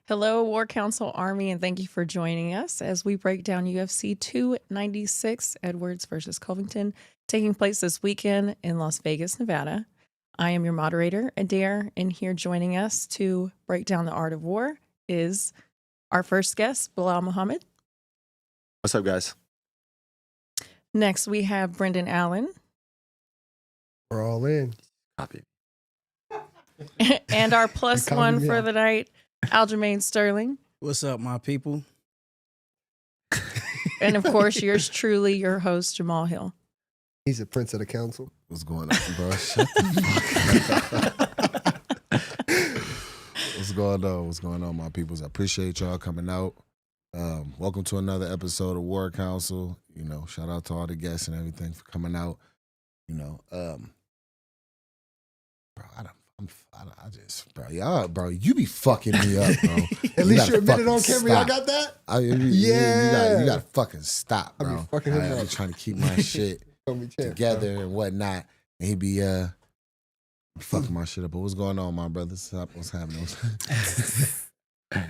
Hello, War Council Army, and thank you for joining us as we break down UFC 296, Edwards versus Covington, taking place this weekend in Las Vegas, Nevada. I am your moderator, Adair, and here joining us to break down the art of war is our first guest, Belal Muhammad. What's up, guys? Next, we have Brendan Allen. We're all in. Copy. And our plus one for the night, Aljamain Sterling. What's up, my people? And of course, yours truly, your host, Jamahal Hill. He's a prince of the council. What's going on, bro? Shut the fuck up. What's going on? What's going on, my peoples? I appreciate y'all coming out. Welcome to another episode of War Council. You know, shout out to all the guests and everything for coming out. You know, bro, you be fucking me up, bro. At least you admitted on camera. Y'all got that? You gotta fucking stop, bro. I be fucking him I'm up. trying to keep my shit together and whatnot, and he be fucking my shit up. But what's going on, my brothers? What's happening?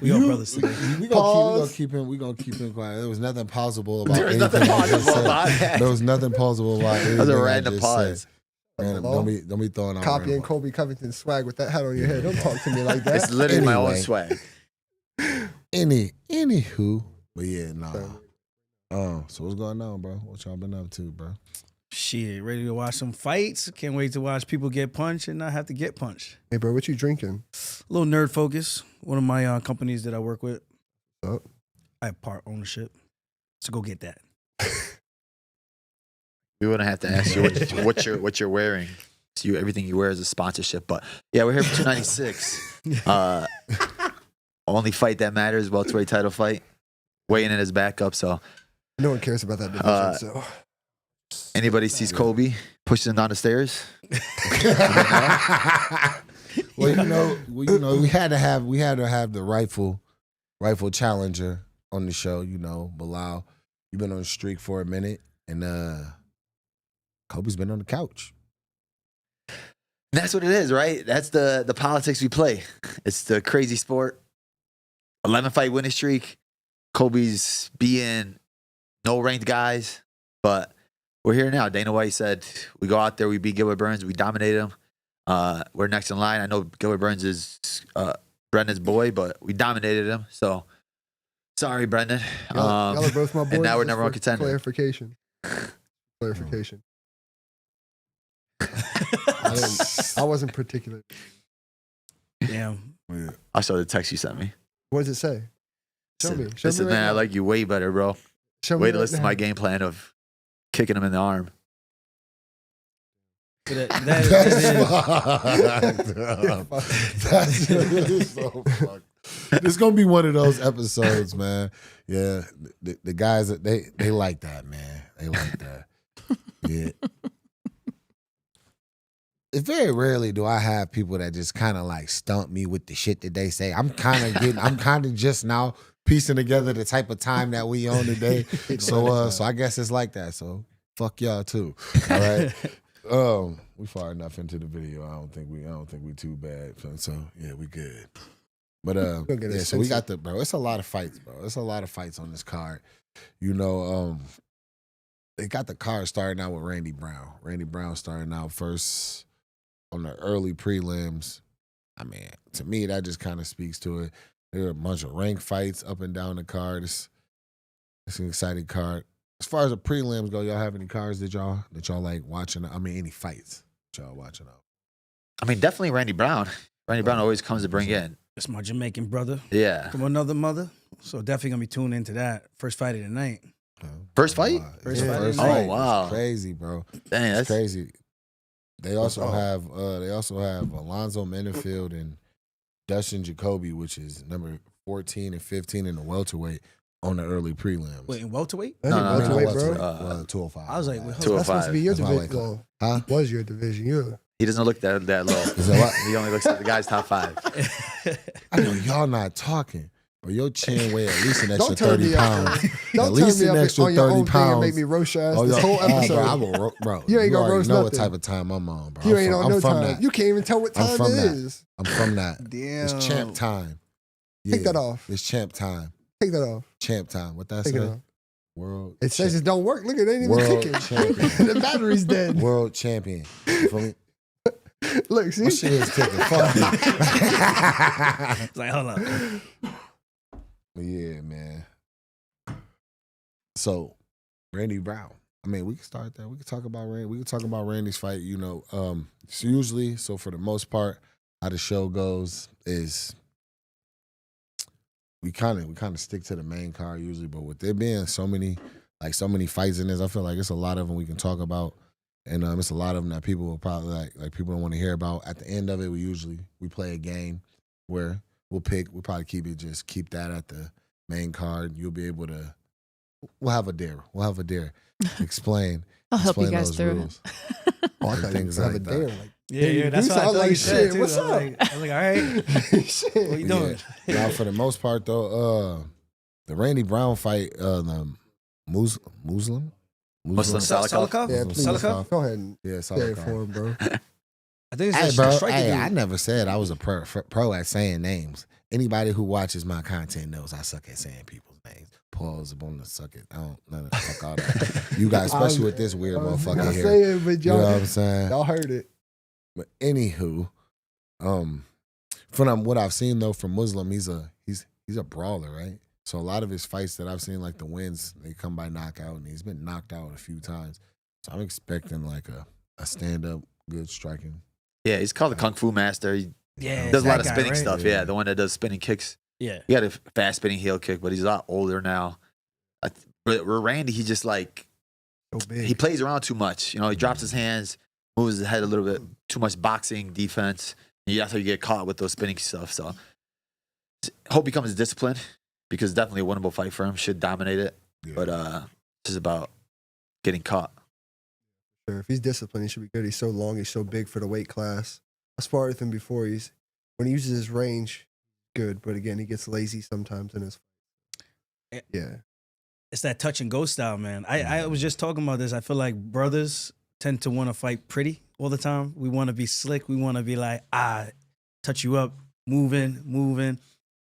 We all brothers today. We gonna keep him quiet. There was nothing possible about There was anything nothing I just possible said. about that. There was nothing possible about anything. That was a I random just pause. said. Man, don't be throwing out Copying random- Kobe Covington swag with that hat on your head. Don't talk to me like that. It's literally my own Anyway. swag. Anywho, but yeah, nah. So what's going on, bro? What y'all been up to, bro? Shit, ready to watch some fights. Can't wait to watch people get punched and not have to get punched. Hey, bro, what you drinking? A little nerd focus. One of my companies that I work with. Oh. I have part ownership. So go get that. We wouldn't have to ask you what you're wearing. So everything you wear is a sponsorship. But yeah, we're here for 296. Only fight that matters, welterweight title fight. Weighing in as backup. So No one cares about that division, so. anybody sees Kobe, pushes him down the stairs. Well, you know, we had to have the rightful challenger on the show. You know, Belal, you've been on the streak for a minute, and Kobe's been on the couch. That's what it is, right? That's the politics we play. It's the crazy sport. 11-fight winning streak. Kobe's being no ranked guys, but we're here now. Dana White said we go out there, we beat Gilbert Burns, we dominate him. We're next in line. I know Gilbert Burns is Brendan's boy, but we dominated him. So sorry, Brendan. Y'all are both my boys. And now we're Just number one for contender. Clarification. I wasn't particular. Damn. Yeah. I saw the text you sent me. What does it say? Show me. Show Listen, me right man, I now. like you way better, bro. Show me Way to right listen to now. my game plan of kicking him in the arm. That That's really so fucked. It's gonna be one of those episodes, man. Yeah, the guys that they like that, man. They like that. Yeah. It's very rarely do I have people that just kind of like stump me with the shit that they say. I'm kind of just now piecing together the type of time that we on today. So I guess it's like that. So fuck y'all too. All right. We far enough into the video. I don't think we too bad. So yeah, we good. But yeah, so we got it's a lot of fights, bro. It's a lot of fights on this card. You know, they got the card starting out with Randy Brown. Randy Brown starting out first on the early prelims. I mean, to me, that just kind of speaks to it. There are a bunch of ranked fights up and down the card. It's an exciting card. As far as the prelims go, y'all have any cards that y'all like watching? I mean, any fights that y'all watching out? I mean, definitely Randy Brown. Randy Brown always comes to bring in. That's my Jamaican brother Yeah. from another mother. So definitely going to be tuned into that. First fight of the night. First fight? First Yeah. fight. First Oh, fight. It's wow. crazy, bro. Dang, It's that's crazy. They also have Alonzo Menifield and Dustin Jacoby, which is number 14 and 15 in the welterweight on the early prelims. Wait, in welterweight? That's No, welterweight, Not bro. welterweight, 205. I was like, wait, That's supposed to be your That's my weight division. class. Well, Huh? was your division. You're he doesn't look that low. Is that what? He only looks at the guy's top 5. I know y'all not talking, but your chin weigh at least an extra Don't turn 30 me up. pounds. Don't At least turn an me up extra on your 30 own thing and make pounds. me roast your ass Oh, this yo, whole episode. bro, I will, bro. You ain't gonna already roast know nothing. what type of time I'm on, bro. You ain't on I'm no from time. that. You can't even tell what I'm time from it that. is. I'm from that. Damn. It's champ time. Take that off. It's champ time. Take that off. Champ time. What that Take it say? off. World. It says it don't work. Look at it, ain't even World ticking. champion. The battery's dead. World champion. You feel me? Look, see? My shit is ticking. Fuck you. It's like, hold on. But yeah, man. So, Randy Brown. I mean, we can start there. We can talk about Randy. We can talk about Randy's fight. You know, so usually, so for the most part, how the show goes is we kind of stick to the main card usually. But with there being so many fights in this, I feel like it's a lot of them we can talk about, and it's a lot of them that people will probably like people don't want to hear about. At the end of it, we play a game where we'll probably keep that at the main card. You'll be able to. We'll have a dare. Explain. I'll help you explain guys those through rules. it. Oh, I And thought things you have like a that. dare. Like, Yeah, that's you what I sound thought like you said shit. too. What's I was like, all right. shit. What you doing? Now, for the most part, though, the Randy Brown fight, the Muslim Salikov? Yeah, Muslim please. Salikov. Go ahead and Yeah, say it for Salikov. him, bro. I think Hey, it's bro. a striker Hey, dude. I never said I was a pro at saying names. Anybody who watches my content knows I suck at saying people's names. Pause upon the suck it. I don't know. Fuck all that. You guys, especially with this weird motherfucker I here. say it, but You know what y'all, I'm saying? y'all heard it. But anywho, from what I've seen though from Muslim, he's a brawler, right? So a lot of his fights that I've seen, like the wins, they come by knockout, and he's been knocked out a few times. So I'm expecting like a stand up, good striking. Yeah, he's called the Kung Fu Master. He Yeah, does a lot that of guy, spinning right? stuff. Yeah, the one that does spinning kicks. Yeah. He had a fast spinning heel kick, but he's a lot older now. But Randy, he just like So big. he plays around too much. You know, he drops his hands, moves his head a little bit, too much boxing defense. And that's how you get caught with those spinning stuff. So hope he comes disciplined because it's definitely a winnable fight for him. Should dominate it, Yeah. but this is about getting caught. Sure. If he's disciplined, he should be good. He's so long. He's so big for the weight class. I sparred with him before. When he uses his range, good. But again, he gets lazy sometimes in his. Yeah. It's that touch and go style, man. I was just talking about this. I feel like brothers tend to want to fight pretty all the time. We want to be slick. We want to be like, touch you up, moving.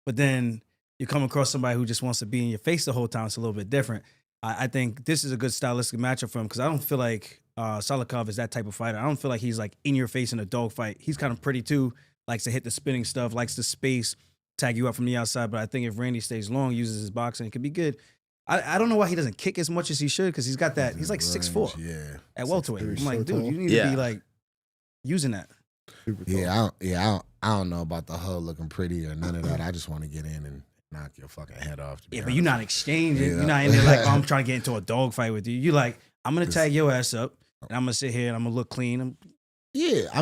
But then you come across somebody who just wants to be in your face the whole time. It's a little bit different. I think this is a good stylistic matchup for him because I don't feel like Salikov is that type of fighter. I don't feel like he's like in your face in a dog fight. He's kind of pretty too, likes to hit the spinning stuff, likes to space, tag you up from the outside. But I think if Randy stays long, uses his boxing, it could be good. I don't know why he doesn't kick as much as he should because he's got that. He's like 6'4" Yeah. at welterweight. 6'3", I'm like, so dude, tall. you need to be like using that. Super tall. I don't know about the whole looking pretty or none of that. I just want to get in and knock your fucking head off. To be Yeah, but honest. you're not exchanging. Yeah. You're not in there like, oh, I'm trying to get into a dog fight with you. You're like, I'm gonna tag your ass up, and I'm gonna sit here and I'm gonna look clean. Yeah, I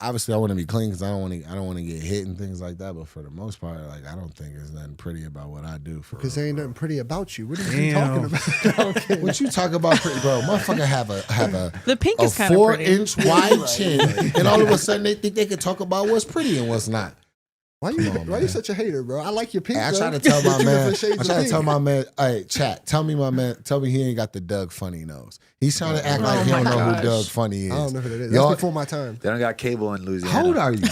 obviously I want to be clean because I don't want to get hit and things like that. But for the most part, like I don't think there's nothing pretty about what I do. Because there ain't nothing pretty about you. What are you Damn. talking about? Okay. What you talk about, pretty, bro? Motherfucker have a The pink a is kind of pretty. 4-inch wide chin, and all of a sudden they think they can talk about what's pretty and what's not. Why you Come on, why you man. such a hater, bro? I like your pink. Hey, I bro. try to tell my Two man. different shades I of try to pink. tell my man. Hey, chat. Tell me he ain't got the Doug Funny nose. He's trying to act Oh like he don't my know gosh. who Doug Funny is. I don't know who that is. Y'all- That's before my time. They don't got cable in Louisiana. How old are you?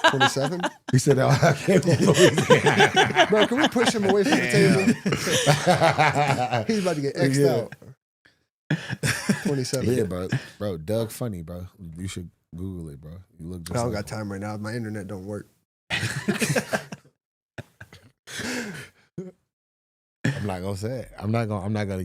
27. He said, "Oh, I can't believe Bro, can we push him away from the table? it." He's about to get X'd Yeah. out. 27. Yeah, bro, Doug Funny, bro. You should Google it, bro. You look just I don't like got time right now. My internet don't work. I'm not gonna say it. I'm not gonna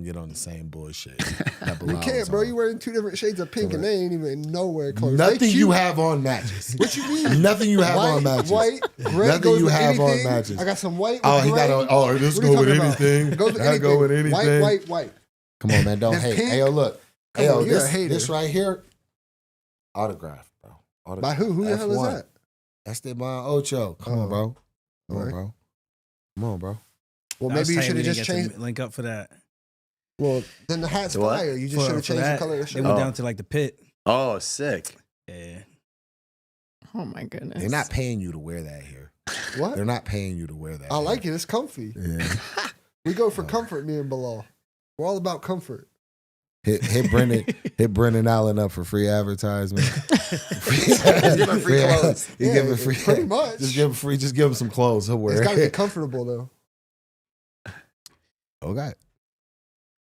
get on the same bullshit. that You Belal can't, was bro. on. You wearing two different shades of pink and they ain't even nowhere close. Nothing They you cute. have on matches. What you mean? Nothing you have on matches. White, gray Nothing goes you with have on anything. matches. I got some white with Oh, he gray. got on. Oh, this What are you go with talking about? anything. Goes with That anything. go with anything. White. Come on, man. Don't That hate. pink? Hey, yo, look. Come Hey, yo, on, you're a this hater. right here, autograph, bro. Autograph. By who? Who the hell is F1. that? That's the Bon Ocho. Come on, bro. Come on, Alright. bro. Come on, bro. Well, I was maybe you tight should we have didn't just get to changed. link up for that. Well, then the hat's The what? fire. You just should have For changed that, the color of the They shirt. went Oh. down to like the pit. Oh, sick. Yeah. Oh my goodness. They're not paying you to wear that here. What? They're not paying you to wear that. I like it. It's comfy. Yeah. We go for comfort, me and Belal. We're all about comfort. Hit Brendan Allen up for free advertisement. Give him free clothes. You give him free. Pretty much. Just give him free. Just give him some clothes. He'll wear It's got to it. be comfortable though. Okay.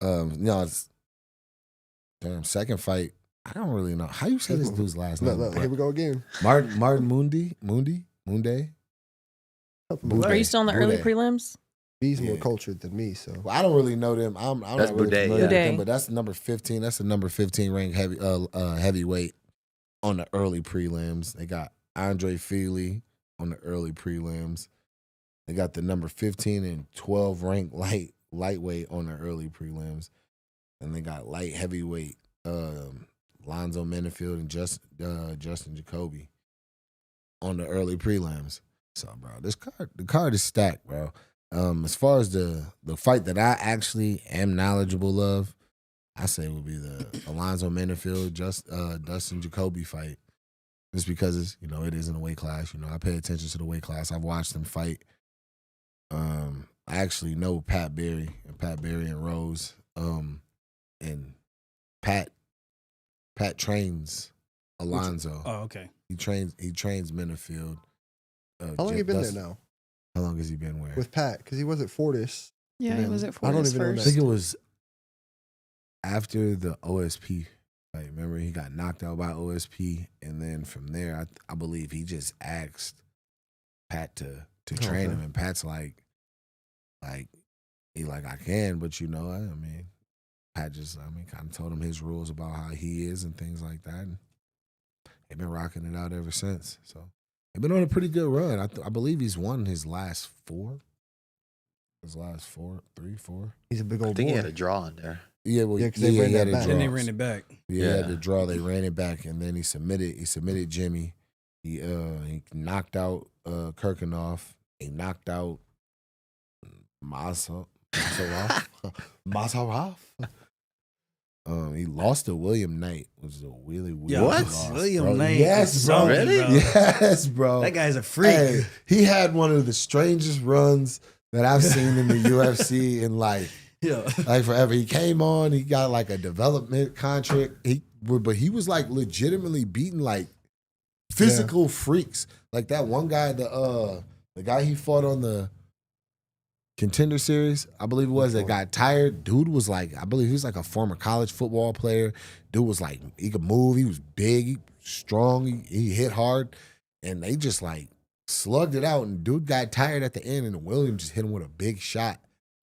No, it's second fight. I don't really know how you say this dude's last name. Look, here we go again. Martin Munde. Are you still in the early Boudet. prelims? He's more Yeah. cultured than me, so Well, I don't really know them. I'm That's not really Boudet, familiar with yeah. them, but that's number 15. That's the number 15 ranked heavyweight on the early prelims. They got Andre Feely on the early prelims. They got the number 15 and 12 ranked lightweight on the early prelims. And they got light heavyweight Lonzo Menifield and Justin Jacoby on the early prelims. So, bro, the card is stacked, bro. As far as the fight that I actually am knowledgeable of, I say would be the Alonzo Menifield, Dustin Jacoby fight. Just because it's, it is in a weight class. I pay attention to the weight class. I've watched them fight. I actually know Pat Berry and Rose. And Pat trains Alonzo. Oh, okay. He trains Menifield. how long you been there now How long has he been where? with Pat? Because he was at Fortis. Yeah, Man, it was at I Fortis don't even know I first. think it was after the OSP fight. Remember, he got knocked out by OSP, and then from there, I believe he just asked Pat to train him, and Pat's like he I can, but Pat just kind of told him his rules about how he is and things like that, and they've been rocking it out ever since. So they've been on a pretty good run. I believe he's won his last four. His last three, four. He's a big I old think boy. he had a draw in there. Yeah, well, Yeah, 'cause they ran he that had a back. Then they draw. ran it back. Yeah, he had Yeah. the draw. They ran it back, and then he submitted Jimmy. He knocked out Kirkenoff. He knocked out Mazarov. He lost to William Knight, which is a really weird Yo, loss. William bro. Knight. Yes, is bro. something, Really? bro. Yes, bro. That guy's a freak. Hey, he had one of the strangest runs that I've seen in the UFC in Yeah. forever. He came on, he got a development contract. But he was legitimately beating physical freaks. Like that one guy, the guy he fought on the Contender Series, I believe it was, that got tired. Dude was I believe he was a former college football player. Dude was he could move, he was big, he strong, he hit hard, and they just slugged it out, and dude got tired at the end, and William just hit him with a big shot.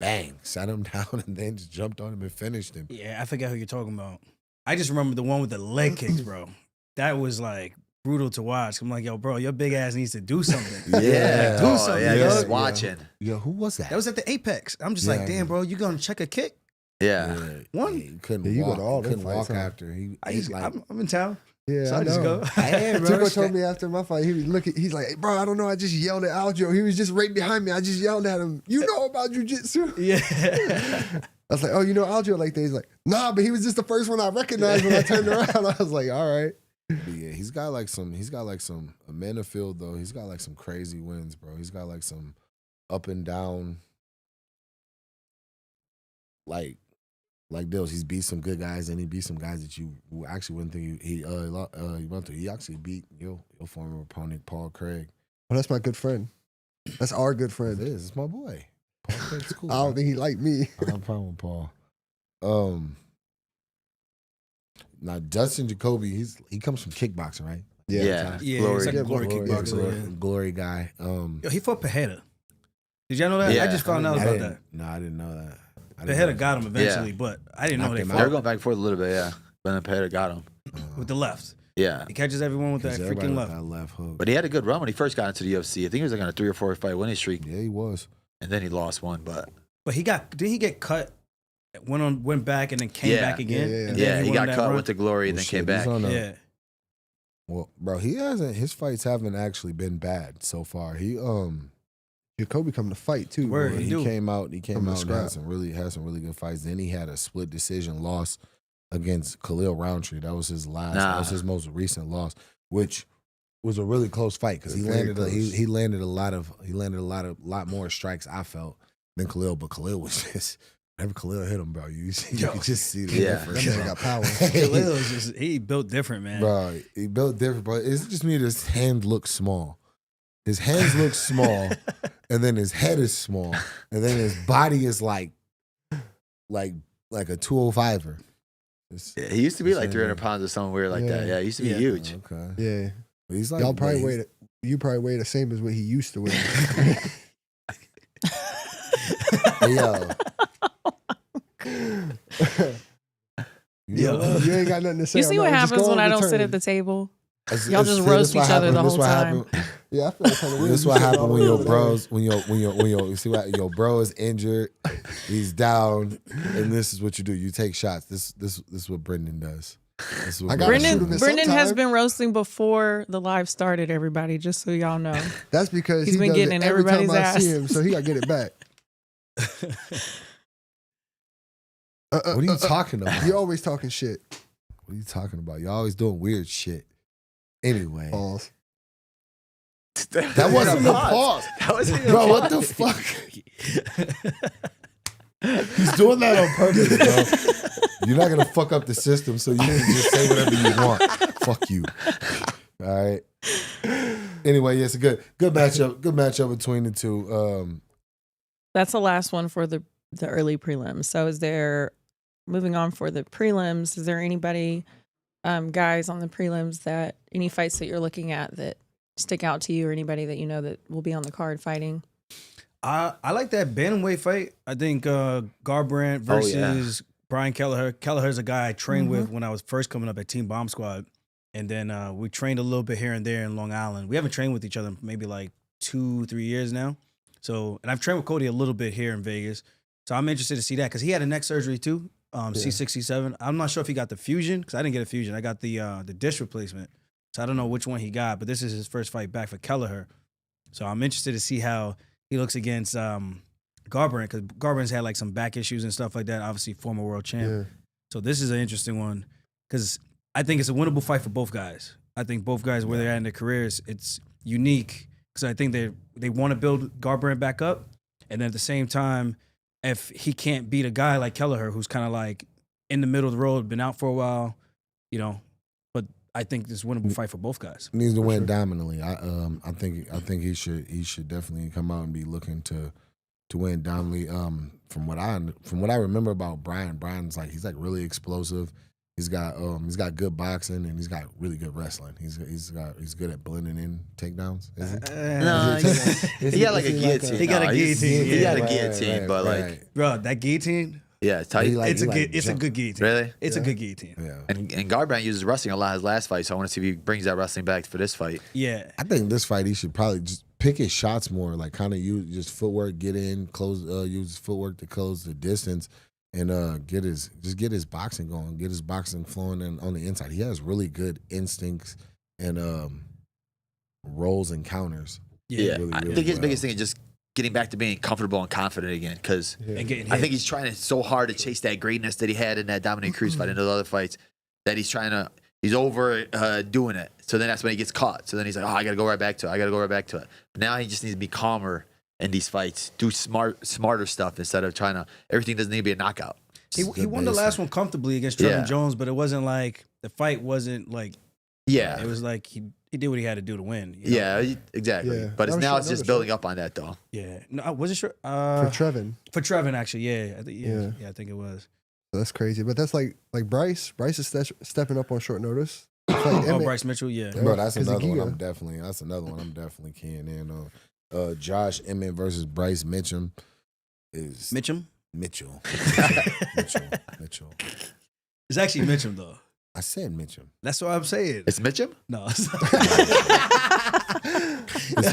Bang, sat him down, and then just jumped on him and finished him. Yeah, I forget who you're talking about. I just remember the one with the leg kicks, bro. That was brutal to watch. I'm yo, bro, your big ass needs to do something. Yeah. Do Oh, something, yeah, yo. just watching. Yo, who was that? That was at the Apex. I'm just Yeah. damn, bro, you gonna check a kick? Yeah. One. He couldn't Yeah, you go walk. to all He them couldn't fights, walk huh? after. I'm in town. Yeah, So I I just know. go. Hey, bro, Tuco told me after my fight, he's like, hey, bro, I don't know. I just yelled at Aljo. He was just right behind me. I just yelled at him. You know about jujitsu? Yeah. I was like, oh, you know Aljo like that? He's like, nah, but he was just the first one I recognized when I turned around. I was like, all right. But yeah, he's got some Menifield though. He's got some crazy wins, bro. He's got some up and down deals. He's beat some good guys, and he beat some guys that you actually wouldn't think he went through. He actually beat your former opponent, Paul Craig. Well, that's my good friend. That's our good It friend. is. It's my boy. Paul Craig's cool. I don't think he liked me. I don't have a problem with Paul. Now Dustin Jacoby, he comes from kickboxing, right? Yeah. Yeah, Glory. he's like a glory Glory, kickboxer. Glory guy. Yo, he fought Pajeda. Did y'all know that? I Yeah. just found out about that. No, I didn't know that. Pajeda got him eventually, Yeah. but I didn't know Knocked they him They were fought going back and forth a little bit, yeah. But then Peter got him. with the left. Yeah. He catches everyone with that freaking left. That left hook. But he had a good run when he first got into the UFC. I think he was on a 3 or 4 fight winning streak, Yeah, he was. and then he lost one. But But didn't he get cut? Went back and then came back again. Yeah, yeah, and yeah. then he won got that cut, run? went to Glory, and Well, then came shit, back. he's on a- Yeah. Well, bro, his fights haven't actually been bad so far. Jacoby come to fight too. Word. boy. He do. came out and scrap. had some really good fights. Then he had a split decision loss against Khalil Roundtree. That was his last. That was his most recent loss, which was a really close fight because he Very landed he landed a lot more strikes, I felt, than Khalil. But Khalil was just Whenever Khalil hit him, bro, you could just see the Yeah. difference. That man got power. Khalil is just, he built different, man. Bro, he built different, but it's just me that his hand looks small. His hands look small, and then his head is small, and then his body is like a 205er. Yeah, he used to be like 300 pounds or something weird like that. Yeah, he used to be huge. Okay. Yeah. But he's like, Y'all probably weigh you probably weigh the same as what he used to weigh. Hey, yo. Yo, you ain't got nothing to say. You see what happens when I don't sit at the table? Y'all just roast each other the whole time. Yeah, I feel like kind of weird. This is what happened when your bros, when you see what your bro is injured, he's down, and this is what you do. You take shots. This is what Brendan does. This is what I gotta shoot him at Brendan some has time. been roasting before the live started, everybody, just so y'all know. That's because He's he been does getting it in every time everybody's I see ass. him, so he got to get it back. What are you talking about? You're always talking shit. What are you talking about? You're always doing weird shit. Anyway. Pause. That wasn't a pause. That wasn't even Bro, a what pause. the fuck? He's doing that on purpose, bro. You're not gonna fuck up the system, so you can just say whatever you want. Fuck you. All right. Anyway, yes, a good matchup. Good matchup between the two. That's the last one for the early prelims. So is there, moving on for the prelims, is there anybody, guys on the prelims, that any fights that you're looking at that stick out to you, or anybody that you know that will be on the card fighting? I like that bantamweight fight. I think Garbrandt versus Brian Kelleher. Kelleher's a guy I trained with when I was first coming up at Team Bomb Squad. And then we trained a little bit here and there in Long Island. We haven't trained with each other in maybe like 2-3 years now. So, and I've trained with Cody a little bit here in Vegas. So I'm interested to see that because he had a neck surgery too, C6, C7. I'm not sure if he got the fusion because I didn't get a fusion. I got the disc replacement. So I don't know which one he got, but this is his first fight back for Kelleher. So I'm interested to see how he looks against Garbrandt, because Garbrandt's had like some back issues and stuff like that. Obviously, former world champ. Yeah. So this is an interesting one because I think it's a winnable fight for both guys. I think both guys, where they're at in their careers, it's unique because I think they want to build Garbrandt back up, and then at the same time, if he can't beat a guy like Kelleher, who's kind of like in the middle of the road, been out for a while, you know. But I think this is a winnable fight for both guys. He needs to win dominantly. I think he should definitely come out and be looking to win dominantly. From what I remember about Brian's like, he's like really explosive. He's got good boxing, and he's got really good wrestling. He's good at blending in takedowns. Is he? No, he got like a guillotine. He got a guillotine. He got a Right, guillotine, right, but right. like, Bro, that guillotine, yeah, it's tight. He it's a jump. good guillotine. Really? It's a good guillotine. Yeah. And Garbrandt uses wrestling a lot his last fight, so I want to see if he brings that wrestling back for this fight. Yeah. I think this fight he should probably just pick his shots more, like kind of use just footwork, get in, close, use his footwork to close the distance, and get his boxing going, get his boxing flowing on the inside. He has really good instincts and rolls and counters. Yeah, really, I really think his well. biggest thing is just getting back to being comfortable and confident again, because And getting hit. I think he's trying so hard to chase that greatness that he had in that Dominic Cruz fight and those other fights, that he's over doing it. So then that's when he gets caught. So then he's like, I got to go right back to it. But now he just needs to be calmer in these fights, do smarter stuff instead of everything doesn't need to be a knockout. He won the last one comfortably against Trevin Jones, but it wasn't like, the fight wasn't like, Yeah. it was like he did what he had to do to win. You know? Yeah, exactly. Yeah. But That was now short it's just notice, building up on that, though. Yeah. No, I wasn't sure. For Trevin. For Trevin, actually, yeah. Yeah. I think it was. That's crazy. But that's like Bryce. Bryce is stepping up on short notice. It's like Oh, Emmett. Bryce Mitchell, yeah. Bro, that's Because of another one. Giga. I'm definitely keying in on. Josh Emmett versus Bryce Mitchell is Mitchum? Mitchell. Mitchell. It's actually Mitchum, though. I said Mitchell. That's what I'm saying. It's Mitchum? No. It's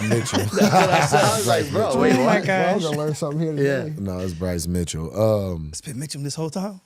Mitchell. I was like, bro, wait, Oh my what? God. Well, I'm gonna learn something here today. No, it's Bryce Mitchell. It's been Mitchum this whole time?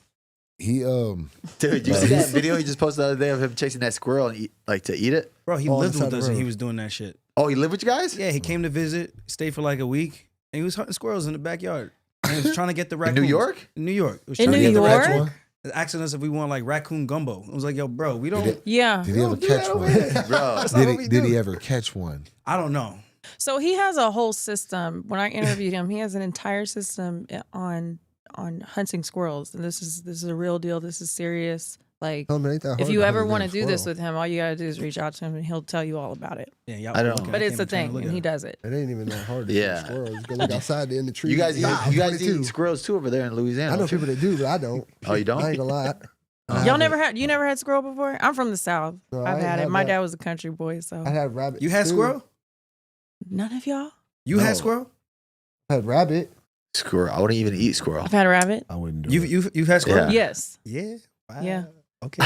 He Dude, you see that video he just posted the other day of him chasing that squirrel and to eat it? Bro, he Oh, lived inside with the us and he room. was doing that shit. Oh, he lived with you guys? Yeah, he came to visit, stayed for like a week, and he was hunting squirrels in the backyard. And he was trying to get the In raccoons. New York? In New York. He was In trying to New get the York? raccoons. Asking us if we want like raccoon gumbo. I was like, yo, bro, we don't. Yeah. did he ever catch one? Bro. Did he ever catch one? I don't know. So he has a whole system. When I interviewed him, he has an entire system on hunting squirrels, and this is a real deal. This is serious. Like, Tell him it ain't that hard if you to ever hunt a want to damn do this squirrel. with him, all you gotta do is reach out to him, and he'll tell you all about it. Yeah, y'all I don't- looking. But I it's a can't trying to thing, look and at he it. does it. It ain't even that hard to Yeah. shoot squirrels. Just go look outside in the trees. You guys, Nah, you guys 22. eat squirrels too over there in Louisiana. I know don't you? people that do, but I don't. Oh, you don't? I ain't gonna lie. Y'all you never had squirrel before? I'm from the South. No, I I've ain't had it. had My that. dad was a country boy, so I had rabbit. You had too. squirrel? none of y'all. You No. had squirrel? I had rabbit. Squirrel. I wouldn't even eat squirrel. I've had a rabbit. I wouldn't do You've had squirrel? Yeah. Yes. Yeah. Wow. Yeah. Okay.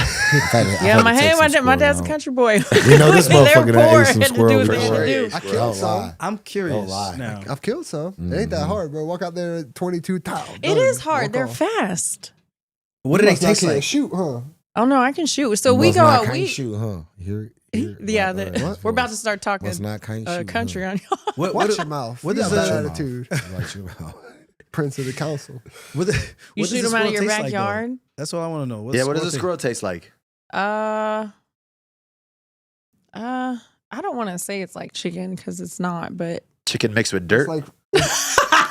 Yeah, my dad's a country boy. We know this They were motherfucker that poor, ate some had to do squirrel what they before. had to Yeah. do. I Don't killed some. lie. I'm curious lie. now. I've killed some. It ain't that hard, bro. Walk out there at 22 tiles. It is hard. They're fast. What do they taste like? Shoot, huh? Oh no, I can shoot. So we Must go not out. can't We shoot, huh? yeah. We're about to start talking Must not can't shoot, country huh? on y'all. What, Watch what, your mouth. what You does got that- bad attitude? Watch your mouth. Prince of the council. what, You what shoot does them out of squirrel your taste like, though? backyard. That's what I want to know. Yeah, what does a squirrel taste like? I don't want to say it's like chicken because it's not, but Chicken mixed with dirt. It's like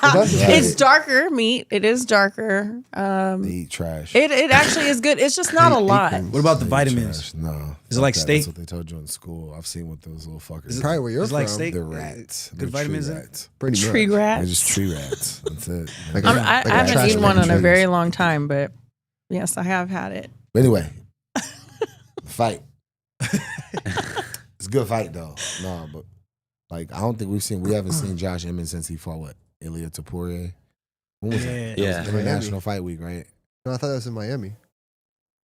that's just it's it. darker meat. It is darker. They eat trash. It actually is good. It's just not a lot. What about the They eat vitamins? trash. No. Is it like Fuck that. steak? That's what they told you in school. I've seen what those little fuckers. It's probably where you're It's from. like steak. They're rats. Good They're vitamins tree in it? rats. Pretty Tree much. rat. They're just tree rats. That's it. Like I a haven't trash eaten one can in a trees. very long time, but yes, I have had it. But anyway, fight. It's a good fight though. No, but like I don't think we haven't seen Josh Emmett since he fought what? Ilya Topuria. When was that? Yeah. That was International Fight Week, right? No, I thought that was in Miami.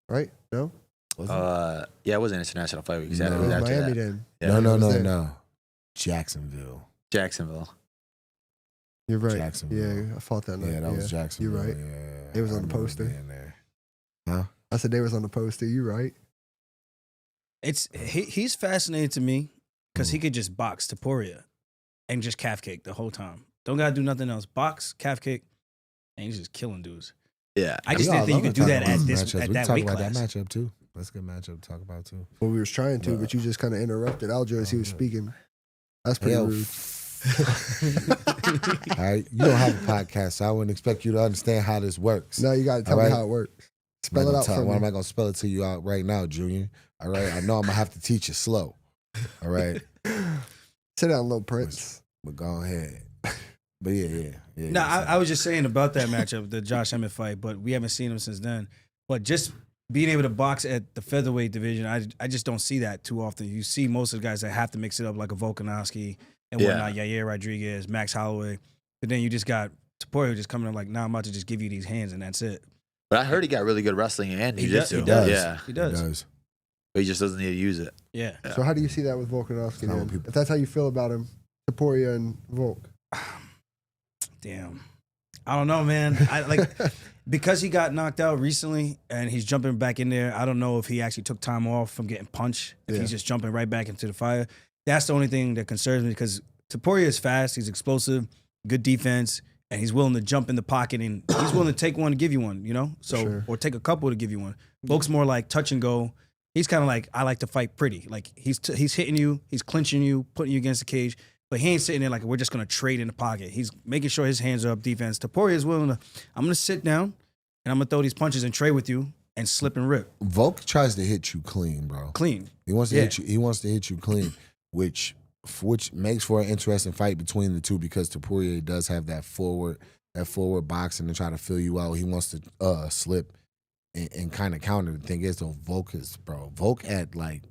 Right? No? Was it? Yeah, it was an international fight week. No. It It was was after Miami that. then. Yeah. No. was there. No. Jacksonville. Jacksonville. You're right. Jacksonville. Yeah, I fought that night. Yeah, that was Jacksonville. You're right. Yeah, It was I on the remember poster. being there. I said they was on the poster. You right? He's fascinating to me because he could just box Topuria and just calf kick the whole time. Don't gotta do nothing else. Box, calf kick, and he's just killing dudes. Yeah. I just Yeah, didn't think you love could do that talking at about this matchups. at We that can talk weight about class. that matchup too. That's a good matchup to talk about too. Well, we was trying to, but you just kind of interrupted Aljo as he was speaking. That's pretty Yo, rude. all right, you don't have a podcast, so I wouldn't expect you to understand how this works. Now you got to tell All me right. how it works. Spell it out for Why am me. I gonna spell it to you out right now, Junior? All right, I know I'm gonna have to teach you slow. All right, Sit down, little Prince. but go ahead. But yeah. No, I was just saying about that matchup, the Josh Emmett fight, but we haven't seen him since then. But just being able to box at the featherweight division, I just don't see that too often. You see most of the guys that have to mix it up, like a Volkanovski and whatnot, Yair Rodriguez, Max Holloway. But then you just got Topuria just coming up like, nah, I'm about to just give you these hands and that's it. But I heard he got really good wrestling and He jiu-jitsu. does. Yeah. He does. But he just doesn't need to use it. Yeah. So how do you see that with Volkanovski How then? people- If that's how you feel about him, Topuria and Volk. Damn. I don't know, man. I like because he got knocked out recently and he's jumping back in there. I don't know if he actually took time off from getting punched. If Yeah. he's just jumping right back into the fire. That's the only thing that concerns me because Topuria is fast, he's explosive, good defense, and he's willing to jump in the pocket and he's willing to take one to give you one, you know? So Sure. or take a couple to give you one. Volk's more like touch and go. He's kind of like, I like to fight pretty. Like he's hitting you, he's clinching you, putting you against the cage. But he ain't sitting there like we're just gonna trade in the pocket. He's making sure his hands are up defense. Topuria is willing to. I'm gonna sit down and I'm gonna throw these punches and trade with you and slip and rip Volk tries to hit you clean, bro. clean. He wants to Yeah. hit you. He wants to hit you clean, which makes for an interesting fight between the two because Topuria does have that forward boxing to try to fill you out. He wants to slip and kind of counter. The thing is, though, Volk at like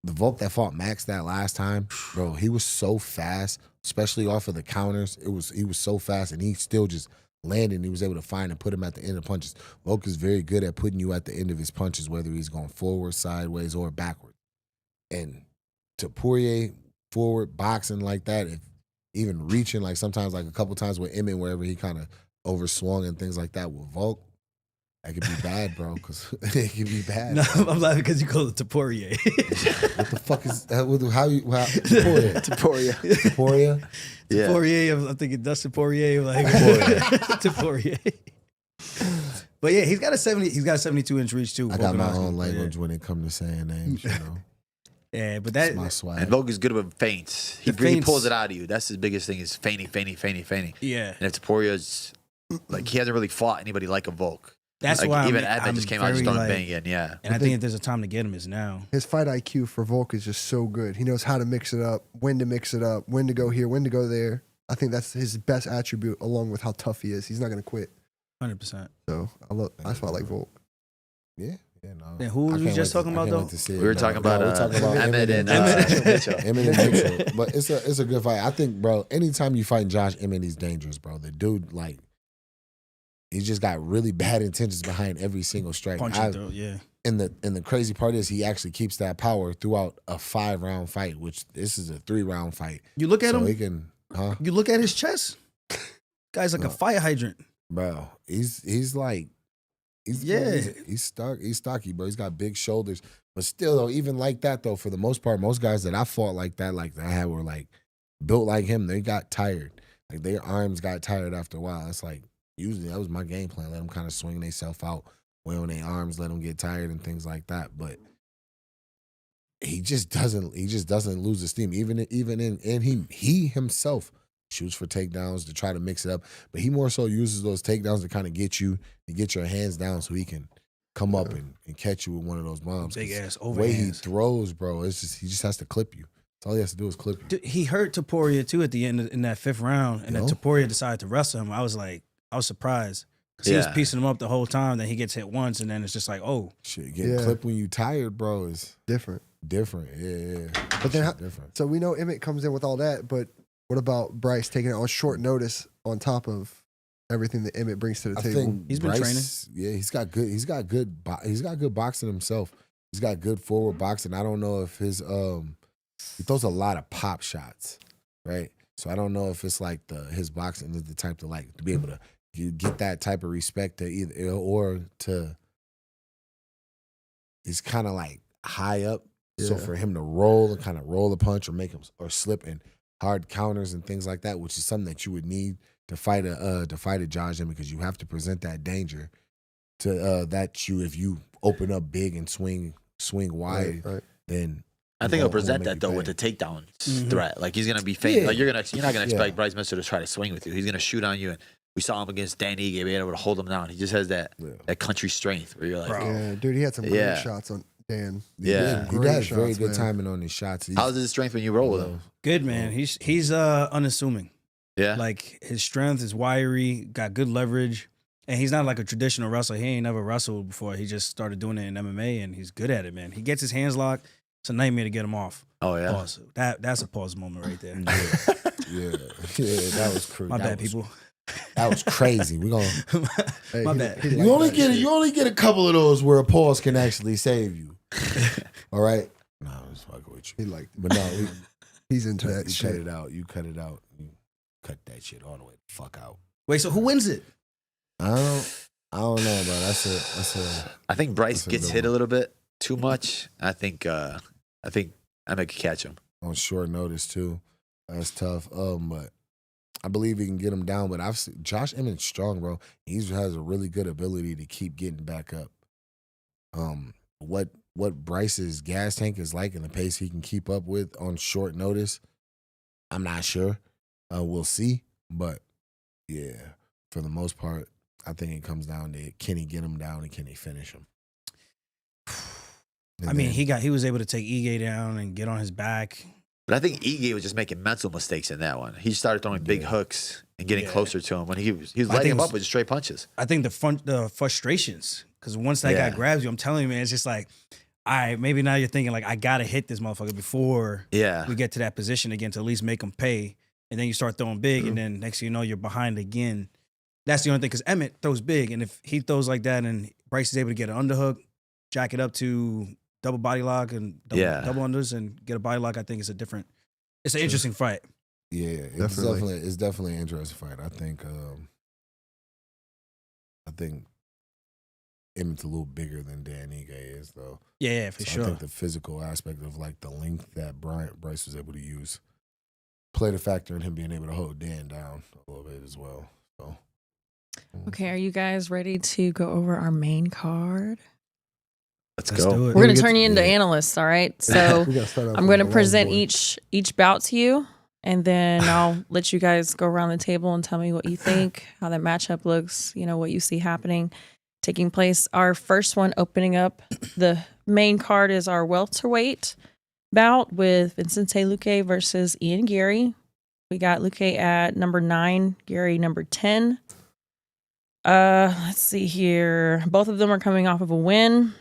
the Volk that fought Max that last time, bro. He was so fast, especially off of the counters. He was so fast, and he still just landed. He was able to find and put him at the end of punches. Volk is very good at putting you at the end of his punches, whether he's going forward, sideways, or backward. And Topuria forward boxing like that, if even reaching, like sometimes, like a couple times with Emmett, wherever he kind of overswung and things like that. With Volk, that could be bad, bro, because it could be bad. No, bro. I'm laughing because you call it Topuria. What the fuck is that? Topuria? Topuria? Yeah. Poirier, I'm thinking Dustin Poirier, like Topuria. But yeah, he's got a 72-inch reach too. I got my Volkanovski. own But language when it comes to saying names, you know. Yeah, but That's that my swag. And Volk is good with feints. He The really feints- pulls it out of you. That's his biggest thing is feigning. yeah. And if Toporia's like he hasn't really fought anybody like a Volk. That's Like, why even I'm Admin just came out very, just throwing like, bang in. Yeah. And I think if there's a time to get him is now. His fight IQ for Volk is just so good. He knows how to mix it up, when to mix it up, when to go here, when to go there. I think that's his best attribute, along with how tough he is. He's not going to quit. 100%. So that's why I like Volk. Yeah, no. Then who was I we can't just wait to- talking I about, can't though? wait to see it, We were bro. talking about, we're talking about Emmett and Mitchell. Mitchell. Emmett and Mitchell. But it's a good fight. I think, bro, anytime you fight Josh Emmett, he's dangerous, bro. The dude, like, he just got really bad intentions behind every single strike. Punching through, yeah. And the crazy part is he actually keeps that power throughout a 5-round fight, which this is a 3-round fight. You look at So him, he can, you look at his chest. Guy's like a fire hydrant. bro. He's like, he's stocky, bro. He's got big shoulders, but still though, even like that though, for the most part, most guys that I fought like that I had were like built like him. They got tired, like their arms got tired after a while. It's like usually that was my game plan. Let them kind of swing themselves out, weigh on their arms, let them get tired and things like that. But he just doesn't lose the steam. Even in he himself shoots for takedowns to try to mix it up, but he more so uses those takedowns to kind of get you to get your hands down so he can come up and catch you with one of those bombs. Big ass The way he overhands. throws, bro, it's just he just has to clip you. That's all he has to do is clip you. Dude, he hurt Topuria too at the end in that 5th round, and then Yo. Topuria decided to wrestle him. I was surprised because he was Yeah. piecing him up the whole time. Then he gets hit once, and then it's just like, oh, Shit, getting Yeah. clipped when you tired, bro, is Different. different. Yeah. But then Shit different. So we know Emmett comes in with all that, but what about Bryce taking it on short notice on top of everything that Emmett brings to the I table? think He's been Bryce, yeah, he's got good boxing himself. He's got good forward boxing. I don't know if his he throws a lot of pop shots, right? So I don't know if it's like his boxing is the type to like to be able to you get that type of respect to either or to he's kind of like high up. So Yeah. for him to roll and kind of roll a punch or make him or slip in hard counters and things like that, which is something that you would need to fight a Josh Emmett, because you have to present that danger to if you open up big and swing wide, Right. then I think he'll won't present make that you though pay. with the takedown Mhm. threat. Like he's gonna be faint. Yeah. Like you're not gonna expect Yeah. Bryce Mitchell to try to swing with you. He's gonna shoot on you. And we saw him against Dan Ige, being able to hold him down. He just has that country strength where you're like, Bro. Yeah, dude, he had some great Yeah. shots on Dan. Yeah. he Great has very shots, good man. timing on his shots. how's his strength when you roll with him? good man. He's unassuming. Yeah. Like his strength is wiry, got good leverage, and he's not like a traditional wrestler. He ain't never wrestled before. He just started doing it in MMA, and he's good at it, man. He gets his hands locked. It's a nightmare to get him off. Oh yeah. Pause. That's a pause moment right there. Yeah, that was crazy. My bad, people. That was crazy. We gonna Hey, My he- bad. he you liked only that get shit. you only get a couple of those where a pause can actually save you. All right. No, I'm just fucking with you. He liked it. But no, He's into that you shit. cut it out. You cut it out. You cut that shit all the way the fuck out. Wait, so who wins it? I don't know, bro. That's a I think Bryce That's a gets good hit a one. little bit too much. I think I could catch him. on short notice too. That's tough. But I believe he can get him down. But I've seen Josh Emmett's strong, bro. He has a really good ability to keep getting back up. What Bryce's gas tank is like and the pace he can keep up with on short notice, I'm not sure. We'll see. But yeah, for the most part, I think it comes down to can he get him down and can he finish him? And I mean, then- he was able to take Ige down and get on his back. But I think Ige was just making mental mistakes in that one. He started throwing big Yeah. hooks and getting Yeah. closer to him when he was I lighting think him it was- up with straight punches. I think the frustrations, because once that Yeah. guy grabs you, I'm telling you, man, it's just like, all right, maybe now you're thinking like, I gotta hit this motherfucker before Yeah. we get to that position again to at least make him pay. And then you start throwing big, and then next thing you know, you're behind again. That's the only thing, because Emmett throws big, and if he throws like that, and Bryce is able to get an underhook, jack it up to double body lock and double unders, and get a body lock, I think it's an interesting fight. Yeah, it's Definitely. definitely an interesting fight. I think Emmett's a little bigger than Dan Ige is, though. Yeah, for So sure. I think the physical aspect of like the length that Bryce was able to use played a factor in him being able to hold Dan down a little bit as well. So Okay, are you guys ready to go over our main card? Let's Let's go. do it. We're going get to turn you into yeah. analysts, all right? So We gotta start off I'm with going to the present long board. each bout to you, and then I'll let you guys go around the table and tell me what you think, how that matchup looks, what you see happening, taking place. Our first one opening up the main card is our welterweight bout with Vicente Luque versus Ian Garry. We got Luque at number 9, Garry number 10. Let's see here. Both of them are coming off of a win.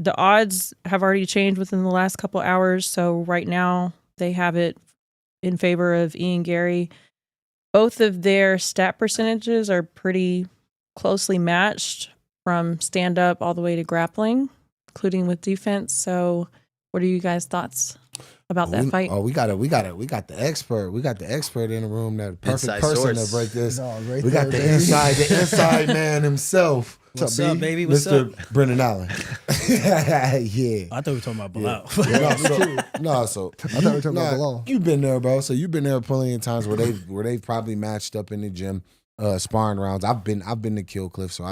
The odds have already changed within the last couple hours, so right now they have it in favor of Ian Garry. Both of their stat percentages are pretty closely matched from stand up all the way to grappling, including with defense. So, what are you guys' thoughts about that fight? We got the expert. We got the expert in the room. That perfect Inside person source. to break this. No, right We got there, the baby. inside man himself. What's up, baby? What's Mr. up? Brendan Allen. yeah. I thought we were talking about Belal. So I thought we were talking about Belal. You've been there, bro. So you've been there plenty of times where they've probably matched up in the gym, sparring rounds. I've been to Kill Cliff, so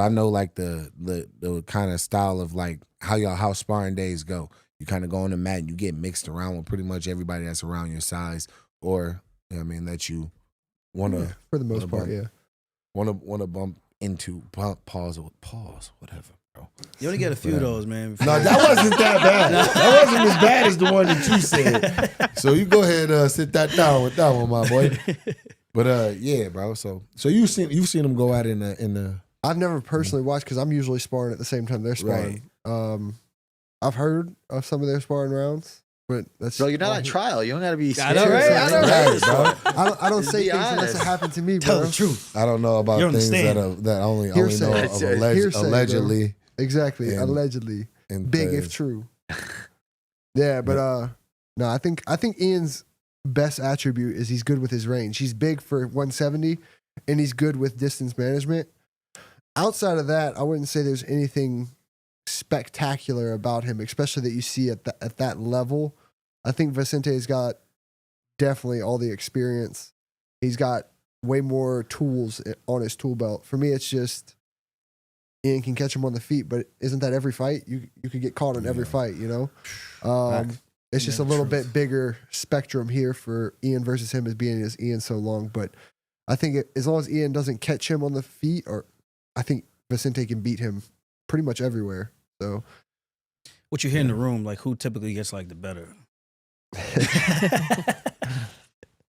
I know like the kind of style of like how sparring days go. You kind of go on the mat and you get mixed around with pretty much everybody that's around your size, or that you want to For the most part, yeah. want to bump into, pause, whatever, bro. You only get a few of those, man. No, that wasn't that bad. That wasn't as bad as the one that you said. So you go ahead, sit that down with that one, my boy. But yeah, bro. So you've seen them go out in the. I've never personally watched because I'm usually sparring at the same time they're sparring. I've heard of some of their sparring rounds, but that's Bro, you're not on trial. You don't got to be I scared. know, right? I know, right, bro. I don't Just say be things unless honest. it happened to me, Tell bro. the truth. I don't know about You things understand. that only Hearsay. know of Hearsay, bro. allegedly. Exactly, And- allegedly, And big things. if true. Yeah, but no, I think Ian's best attribute is he's good with his range. He's big for 170, and he's good with distance management. Outside of that, I wouldn't say there's anything spectacular about him, especially that you see at that level. I think Vicente's got definitely all the experience. He's got way more tools on his tool belt. For me, it's just Ian can catch him on the feet, but isn't that every fight? You could get caught on every fight, It's just a little bit bigger spectrum here for Ian versus him as being as Ian so long. But I think as long as Ian doesn't catch him on the feet, or I think Vicente can beat him pretty much everywhere. So What you hear in the room, like who typically gets like the better?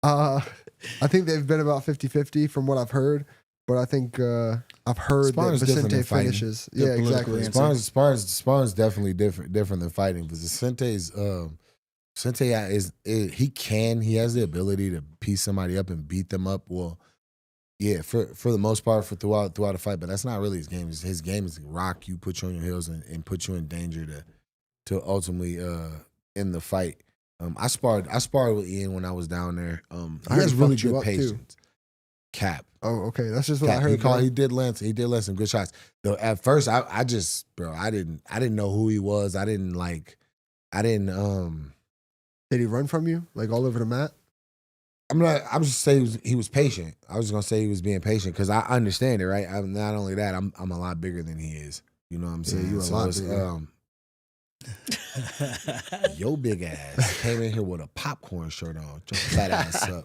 I think they've been about 50-50 from what I've heard. But I think I've heard Sparring's that different Vicente than fighting. finishes. Good Yeah, political exactly. answer. Sparring's definitely different than fighting. Because Vicente he has the ability to piece somebody up and beat them up. Well, yeah, for the most part throughout a fight, but that's not really his game. His game is to rock you, put you on your heels, and put you in danger to ultimately end the fight. I sparred with Ian when I was down there. He heard has he really fucked you good up, too. patience. Cap. Oh, okay. That's just what I Cap. heard. bro. He did land some good shots. Though at first I didn't know who he was. Did he run from you like all over the mat? I'm just saying he was patient. I was gonna say he was being patient because I understand it, right? Not only that, I'm a lot bigger than he is. You know what I'm Yeah, saying? you a lot bigger. Your big ass came in here with a popcorn shirt on, just fat ass up.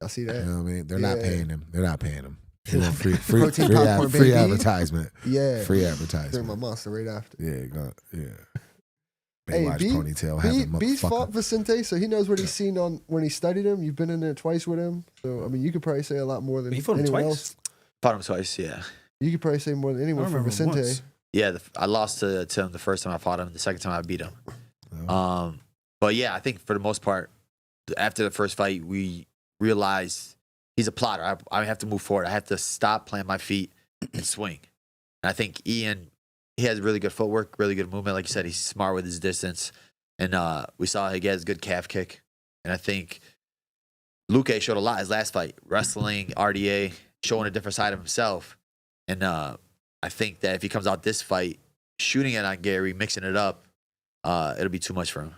I see You that. know what I mean? They're not Yeah. paying him. They're not paying him. You know, free Protein popcorn, free baby. advertisement. Yeah. Free Drink advertisement. my monster right after. Yeah. Hey, Baywatch B- ponytail having B's fought motherfucker. Vicente, so he knows what he's seen on when he studied him. You've been in there twice with him, so I mean, you could probably say a lot more than He fought him anyone twice? else. Fought him twice, yeah. You could probably say more than anyone I for remember him Vicente. once. Yeah, I lost to him the first time I fought him. The second time I beat him. Oh. But yeah, I think for the most part, after the first fight, we realized he's a plotter. I have to move forward. I have to stop, plant my feet, and swing. And I think Ian, he has really good footwork, really good movement. Like you said, he's smart with his distance. And we saw he has good calf kick. And I think Luque showed a lot his last fight. Wrestling, RDA, showing a different side of himself. And I think that if he comes out this fight, shooting it on Garry, mixing it up, it'll be too much for him.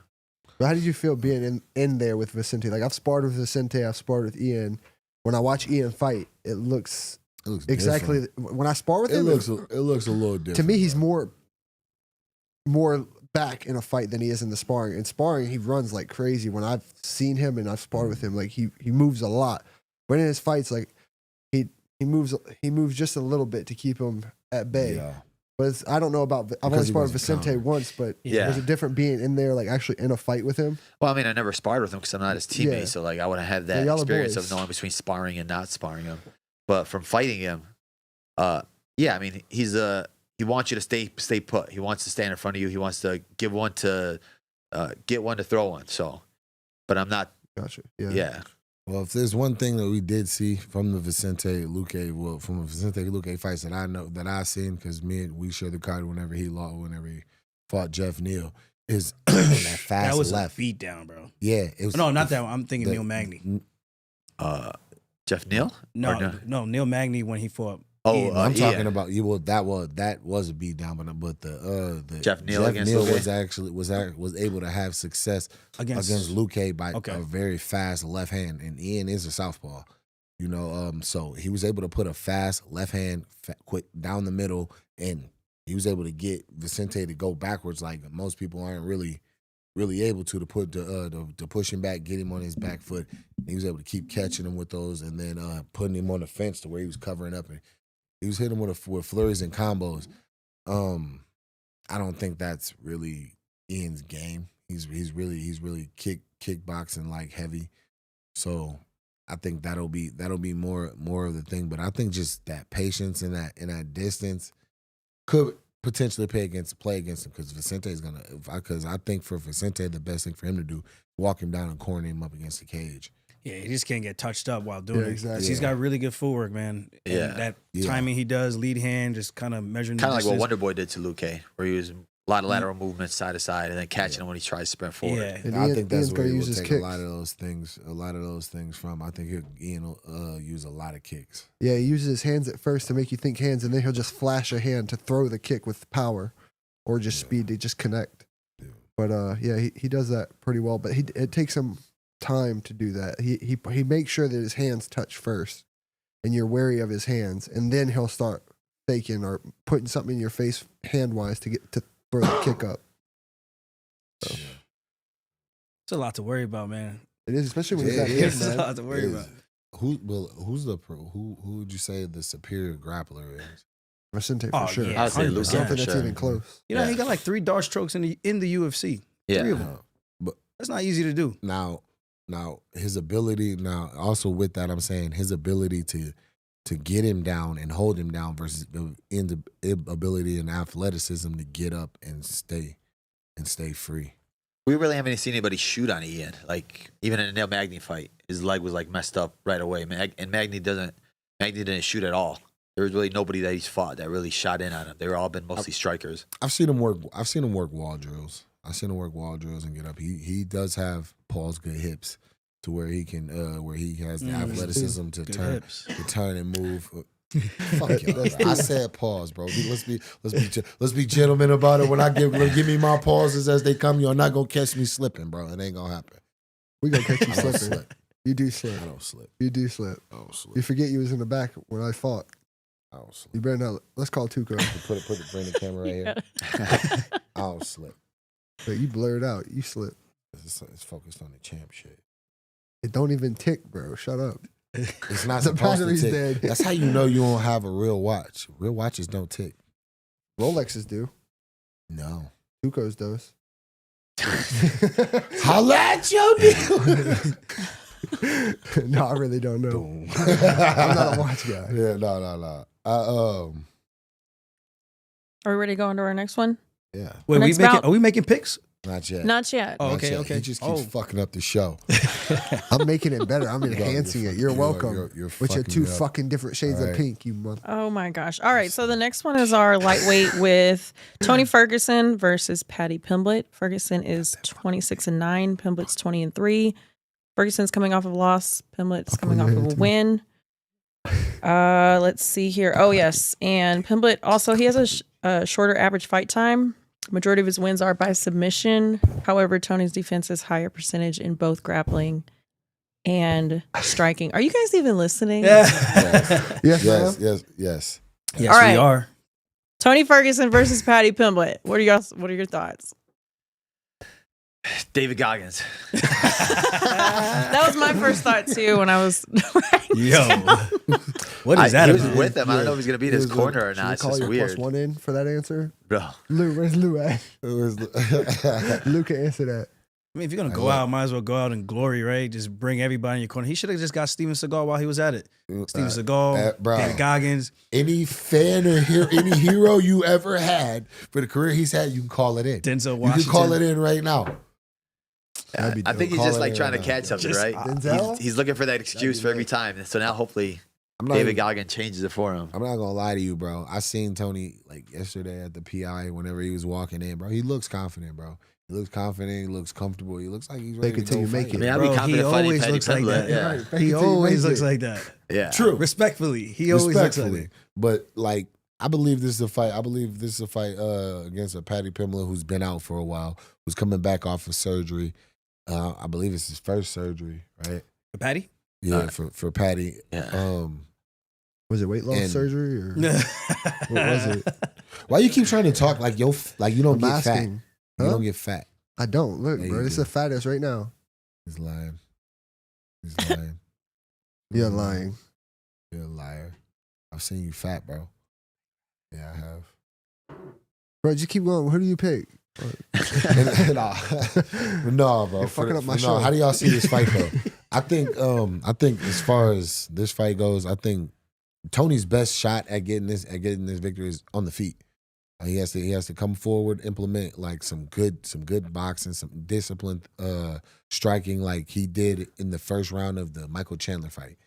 But how did you feel being in there with Vicente? Like I've sparred with Vicente, I've sparred with Ian. When I watch Ian fight, it looks It looks exactly different. when I spar with It him. looks a little different. to me, he's bro. more more back in a fight than he is in the sparring. In sparring, he runs like crazy. When I've seen him and I've sparred with him, like he moves a lot. But in his fights, like he moves just a little bit to keep him at bay. Yeah. But I don't know about. I've only sparred with Vicente once, but was it different being in there, like actually in a fight with him? Well, I mean, I never sparred with him because I'm not his teammate, Yeah. so like I wouldn't have that Yeah, y'all are experience boys. of knowing between sparring and not sparring him. But from fighting him, yeah, I mean, he wants you to stay put. He wants to stand in front of you. He wants to give one to get one to throw one. So, but I'm not. Gotcha. Yeah. Well, if there's one thing that we did see from the Vicente Luque fights that I know that I seen, because we shared the card whenever he fought Jeff Neal, is that fast That was left. a beat down, bro. Yeah, it was. No, not that one. I'm thinking Neil Magny. Jeff Neal? No, Neil Magny when he fought. Oh, I'm talking about you. Well, that was a beat down, but the Jeff Neal against Luque? was able to have success against Luque by a very fast left hand, and Ian is a southpaw, so he was able to put a fast left hand quick down the middle, and he was able to get Vicente to go backwards like most people aren't really able to put to push him back, get him on his back foot. He was able to keep catching him with those, and then putting him on the fence to where he was covering up, and he was hitting with flurries and combos. I don't think that's really Ian's game. He's really kickboxing like heavy. So I think that'll be more of the thing. But I think just that patience and that distance could potentially play against him, because Vicente's because I think for Vicente the best thing for him to do, walk him down and corner him up against the cage. Yeah, he just can't get touched up while doing it. Exactly. He's got really good footwork, man. And Yeah. that timing he does, lead hand, just kind of measuring the Kind of like distance. what Wonderboy did to Luque, where he was a lot of lateral movements side to side and then catching him when he tries to sprint forward. Yeah. And I think that's Ian's where gonna he use will his take kicks. a lot of those things from. I think Ian will use a lot of kicks. Yeah, he uses his hands at first to make you think hands, and then he'll just flash a hand to throw the kick with power or just speed to just connect. Yeah. But he does that pretty well. But it takes him time to do that. He makes sure that his hands touch first, and you're wary of his hands, and then he'll start faking or putting something in your face hand wise to get to throw the kick up. So, It's a lot to worry about, man. it is, especially when he's Yeah, that it big, It's a man. lot to worry about. Who would you say the superior grappler is? Vicente for Oh, sure. yeah, I'd say 100%. Luque I don't for think that's sure. even close. You know, Yeah. he got like 3 dart strokes in the UFC. Yeah. 3 of them. But That's not easy to do. now his ability. Now also with that, I'm saying his ability to get him down and hold him down versus the ability and athleticism to get up and stay free. We really haven't seen anybody shoot on Ian. Like, even in a Neil Magny fight, his leg was like messed up right away. And Magny didn't shoot at all. There was really nobody that he's fought that really shot in on him. They were all been mostly strikers. I've seen him work wall drills. I've seen him work wall drills and get up. He does have Paul's good hips to where he can where he has the athleticism to Good turn hips. and move. Fuck y'all. Bro. I said pause, bro. Let's be gentlemen about it. When I give me my pauses as they come, you're not gonna catch me slipping, bro. It ain't gonna happen. We gonna catch you I don't slipping. slip. You do slip. I don't slip. You do slip. I don't slip. You forget you was in the back when I fought. I don't slip. You better not. Let's call Tuco. Bring the camera right here. I don't slip. But you blurred out. You slip. It's focused on the champ shit. It don't even tick, bro. Shut up. It's not The supposed to battery's tick. dead. That's how you know you don't have a real watch. Real watches don't tick. Rolexes do. No. Tuco's does. Holla at your nigga. No, I really don't know. Boom. I'm not a watch guy. Yeah, no. Are we ready to go on to our next one? Yeah, Wait, Next bout. are we making picks? not yet. Not yet. Oh, Not okay, yet. okay. He just keeps fucking up the show. I'm making it better. I'm enhancing it. You're welcome. You're With your fucking 2 me up. fucking different shades All of right. pink, you mother. Oh my gosh. All right. So the next one is our lightweight with Tony Ferguson versus Patty Pimblett. Ferguson is 26-9. Pimblett's 20-3. Ferguson's coming off of a loss. Pimblett's coming off of a win. Let's see here. Oh yes. And Pimblett also, he has a shorter average fight time. Majority of his wins are by submission. However, Tony's defense is higher percentage in both grappling and striking. Are you guys even listening? Yes, Yes, ma'am? yes. Yes, All right. we are. Tony Ferguson versus Patty Pimblett. What are your thoughts? David Goggins. That was my first thought too when I was Yo, what is that He was about? with him. I don't know if he's going to be in his corner or Should not. we It's call just your weird. +1 in for that answer? Bro. Lou, where's Lou at? It was Lou can answer that. I mean, if you're gonna go out, might as well go out in glory, right? Just bring everybody in your corner. He should have just got Steven Seagal while he was at it. Steven Seagal, bro. David Goggins. any fan or any hero you ever had for the career he's had, you can call it in. Denzel You Washington. can call it in right now. That'd be I think dope. he's just Call like it trying to in, catch something, just- right? Denzel? He's looking for that excuse for every time. So now hopefully I'm not David even- Goggins changes it for him. I'm not gonna lie to you, bro. I seen Tony like yesterday at the PI whenever he was walking in, bro. He looks confident, bro. He looks confident. He looks comfortable. He looks like he's ready Fake it to till go you make fight. it. I mean, I'd Bro, be he confident fighting always Patty looks like Pimblett. that. Yeah. Right. Fake it He till you always make looks it. like that. Yeah. True. Respectfully, he always looks like Respectfully, that. but like I believe this is a fight. I believe this is a fight against a Patty Pimblett who's been out for a while, who's coming back off of surgery. I believe it's his first surgery, right? For Patty? Yeah, for Patty. Yeah. Was it weight loss And- surgery or What was it? Why you keep trying to talk like you don't I'm get fat? asking. You Huh? don't get fat. I don't. Look, Yeah, bro. you This is do. a fat ass right now. He's lying. He's lying. You're lying. You're a liar. I've seen you fat, bro. Yeah, I have. Bro, just keep going. Who do you pick? Nah. No, bro. You're fucking up my no, show. how do y'all see this fight though? I think as far as this fight goes, I think Tony's best shot at getting this victory is on the feet. He has to come forward, implement like some good boxing, some disciplined striking like he did in the first round of the Michael Chandler fight.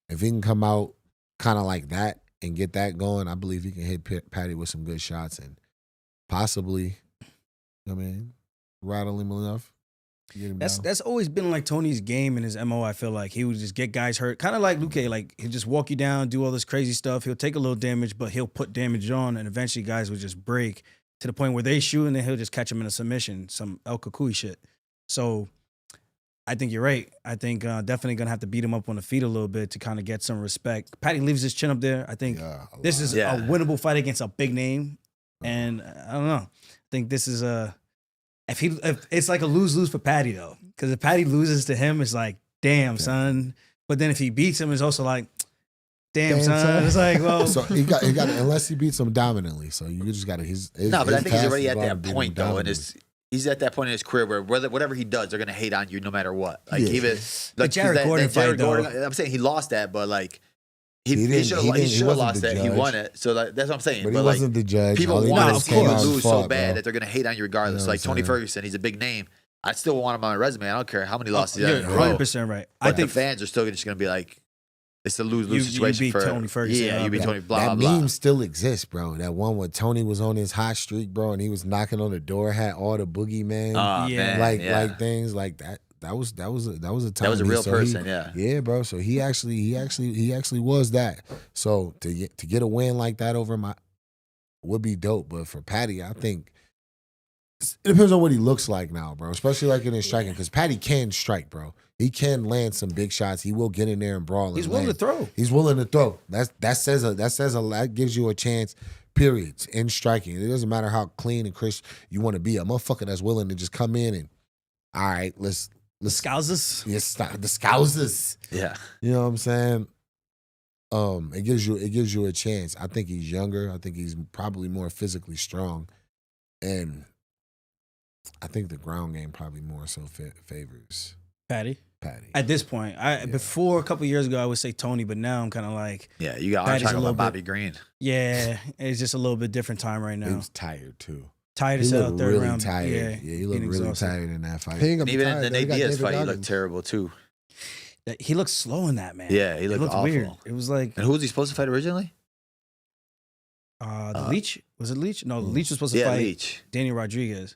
If he can come out kind of like that and get that going, I believe he can hit Patty with some good shots and possibly, I mean, rattle him enough. Get him down. That's always been like Tony's game and his MO. I feel like he would just get guys hurt, kind of like Luque. Like he'll just walk you down, do all this crazy stuff. He'll take a little damage, but he'll put damage on, and eventually guys will just break to the point where they shoot, and then he'll just catch them in a submission, some El Kukui shit. So I think you're right. I think definitely gonna have to beat him up on the feet a little bit to kind of get some respect. Patty leaves his chin up there. I think Yeah, a this lot. is Yeah. a winnable fight against a big name, and I don't know. I think this is a. If it's like a lose-lose for Patty though, because if Patty loses to him, it's like, damn, son. But then if he beats him, it's also like, damn, son. It's like, well, So he got unless he beats him dominantly. So you just got to No, but I think he's already at that point though, and he's at that point in his career where whatever he does, they're gonna hate on you no matter what. Like Yeah. even like Jared that Gordon Jared fight, though. Gordon, I'm saying he lost that, but like he didn't- should he have didn't- he wasn't lost the that. He judge. won it, so that's what I'm saying. But he But like wasn't the judge. people All he want did to was see you come out and lose so fought, bad bro. that they're gonna hate on you regardless. You know Like what I'm Tony saying? Ferguson, he's a big name. I still want him on my resume. I don't care how many losses he's had in a you're row. 100% right. But I think the fans are still just gonna be like, it's a lose-lose You situation beat for Tony Ferguson Yeah, up. you beat That- Tony. Blah That blah meme blah. still exists, bro. That one where Tony was on his hot streak, bro, and he was knocking on the door, had all the boogeyman, Yeah. Man, like yeah. like things like that. That was a time. That was a real So person. Yeah. Yeah, bro. So he actually was that. So to get a win like that over my would be dope. But for Patty, I think it depends on what he looks like now, bro. Especially like in his striking, because Patty can strike, bro. He can land some big shots. He will get in there and brawl. And he's willing to land. throw. He's willing to throw. That gives you a chance. Periods in striking. It doesn't matter how clean and crisp you want to be. A motherfucker that's willing to just come in and all right, let's Scousers. yes, the scousers. Yeah. You know what I'm saying? It gives you a chance. I think he's younger. I think he's probably more physically strong, and I think the ground game probably more so favors Patty. Patty. At this point, before a couple years ago, I would say Tony, but now I'm kind of like, Yeah, you got. I'm Patty's talking a little about bit- Bobby Green. yeah, it's just a little bit different time right He now. was tired too. Tired He as hell, looked third really round. tired. Yeah, he looked getting really exhausted. tired in that fight. He ain't gonna be Even in tired, the though. He Nate got Diaz David fight, he Goggins. looked terrible too. He looked slow in that, man. Yeah, he It looked looked awful. weird. It was like And who was he supposed to fight originally? the Leech. Was it Leech? No, Leech was supposed to Yeah, fight Leach. Daniel Rodriguez.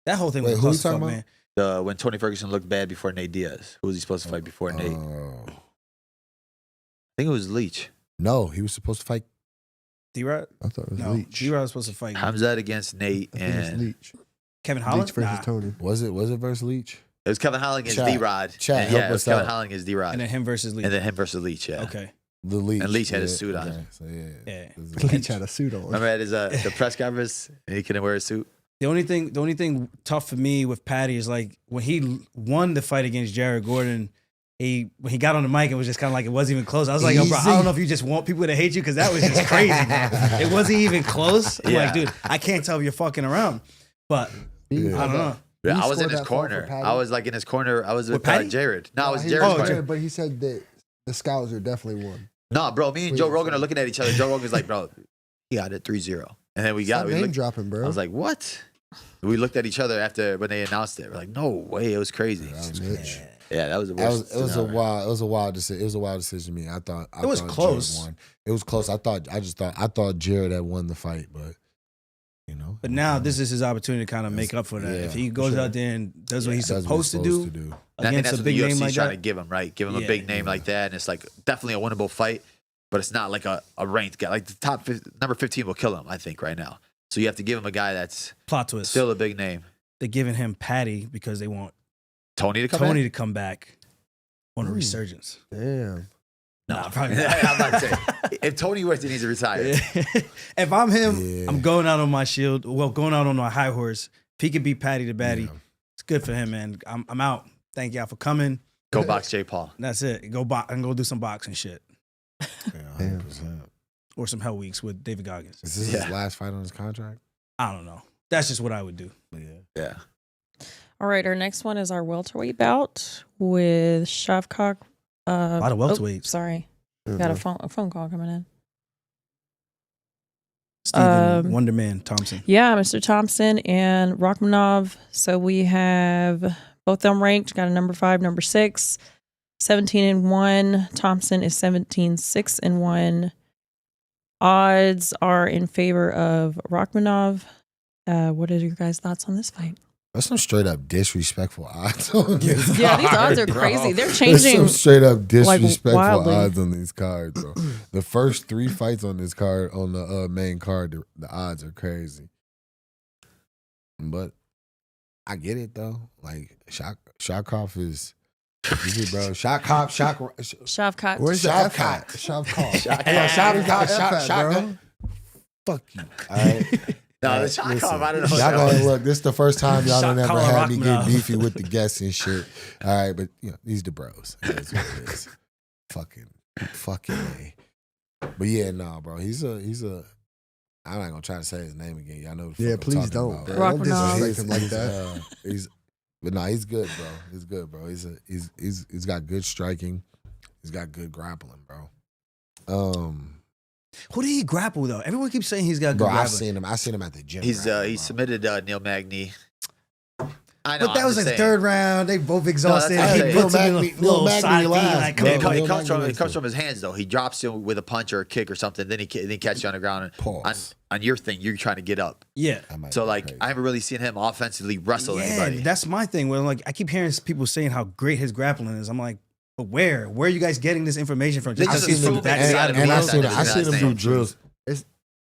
That whole thing Wait, was who you clusterfuck, talking man. When Tony Ferguson looked bad before Nate Diaz. Who was he supposed to fight before Nate? I think it was Leach. No, he was supposed to fight. D-Rod? I thought it was No, Leach. D-Rod was supposed to fight Hamzat against Nate, I think it's and Leach. Kevin Holland. Leach versus Nah. Tony. Was it versus Leach? it was Kevin Holland against Chat. D-Rod. Chat, And help yeah, it was us Kevin out. Holland against D-Rod. And then him versus Leach. And then him versus Leach, yeah. Okay. The Leech. And Leech had his yeah, suit on. okay, so Yeah. Leach had a suit on. Remember at his the press conference, and he couldn't wear a suit. The only thing tough for me with Patty is like when he won the fight against Jared Gordon, when he got on the mic, it was just kind of like it wasn't even close. I was like, yo, bro, I don't know if you just want people to hate you because that was just crazy, bro. It wasn't even close. I'm like, dude, I can't tell if you're fucking around. But I don't know. Yeah, He I was in scored his that fight for corner. Patty? I was like in his corner. I was with Patty? Jared. No, I was He Jared's was corner. good, but he said that the scouts are definitely won. No, bro, me and Joe Wait, Rogan so- are looking at each other. Joe Rogan's like, bro, he got it 3-0. And then we Stop we name looked, dropping, bro. I was like, what? We looked at each other after when they announced it. We're like, no way, it was crazy. That was crazy. Yeah, that was the It worst. was a wild decision. It was a wild decision to me. I thought It was Jared close. won. It was close. I thought Jared had won the fight, but you know. But now this is his opportunity to kind of make up for that. Yeah, If he goes sure. out there and does what he's Does what supposed to do And I think against that's a what big the name UFC's like trying to that, give him, right? Give him Yeah. a big name like that, and it's like definitely a winnable fight, but it's not like a ranked guy. Like the number 15 will kill him, I think, right now. So you have to give him a guy that's plot twist. still a big name. They're giving him Patty because they want Tony to come Tony in? to come back on a Ooh. resurgence. Damn. No, Nah, probably not. I'm about to say, if Tony West needs to retire, If I'm him, Yeah. I'm going out on my shield. Well, going out on my high horse. If he could beat Patty the Batty, Yeah. it's good for him, man. I'm out. Thank y'all for coming. go box Jay Paul. That's it. Go do some boxing shit Yeah, 100%. or some Hell Weeks with David Goggins. Is this Yeah. his last fight on his contract? I don't know. That's just what I would do. Yeah. All right, our next one is our welterweight bout with Shavkat. A lot of welterweights. Sorry, got a phone call coming in. Steven Wonderman Thompson. Yeah, Mr. Thompson and Rakhmonov. So we have both of them ranked. Got a number 5, number 6, 17-1. Thompson is 17-6-1. Odds are in favor of Rakhmonov. What are your guys' thoughts on this fight? That's some straight up disrespectful odds on this Yeah, these odds are card, bro. crazy. They're There's changing, some straight up disrespectful wildly. odds on these cards, bro. The first 3 fights on this card, on the main card, the odds are crazy. But I get it though. Like Shavkat is, bro. Shavkat. Where's the Shavkat. F at? Shavkat. Yeah, F at, bro? Fuck you. All right. No, the Listen, Shakov, I don't know. Y'all gonna look. This is the first time y'all don't ever Shot had me caller get beefy with the guests and shit. All right, but you know these the bros. That's what it is. Fucking A. But yeah, no, bro. He's a. I'm not gonna try to say his name again. Y'all know. The fuck Yeah, I'm please talking don't, about. bro. Rakhmonov. Don't disrespect him like that. But no, he's good, bro. He's good, bro. He's got good striking. He's got good grappling, bro. Who did he grapple though? Everyone keeps saying he's got good Bro, I grappling. seen him at the gym. He grappling, bro. submitted Neil Magny. I know, But that I'm was just like the saying. third round. They both exhausted. that's he what I'm puts saying. him in Neil a little Magny side thing. last, Like, bro. It come on. Neil comes Magny from his hands though. He drops you with a punch or a kick or something. Then he catches you on the ground. And Pause. on your thing, you're trying to get up. Yeah. That might So be like, crazy. I haven't really seen him offensively wrestle Yeah, anybody. that's my thing. Where like I keep hearing people saying how great his grappling is. I'm like, but where? Where are you guys getting this information from? They Just just because he's from assume that it's side gotta of be the and I his world? side. seen him do drills.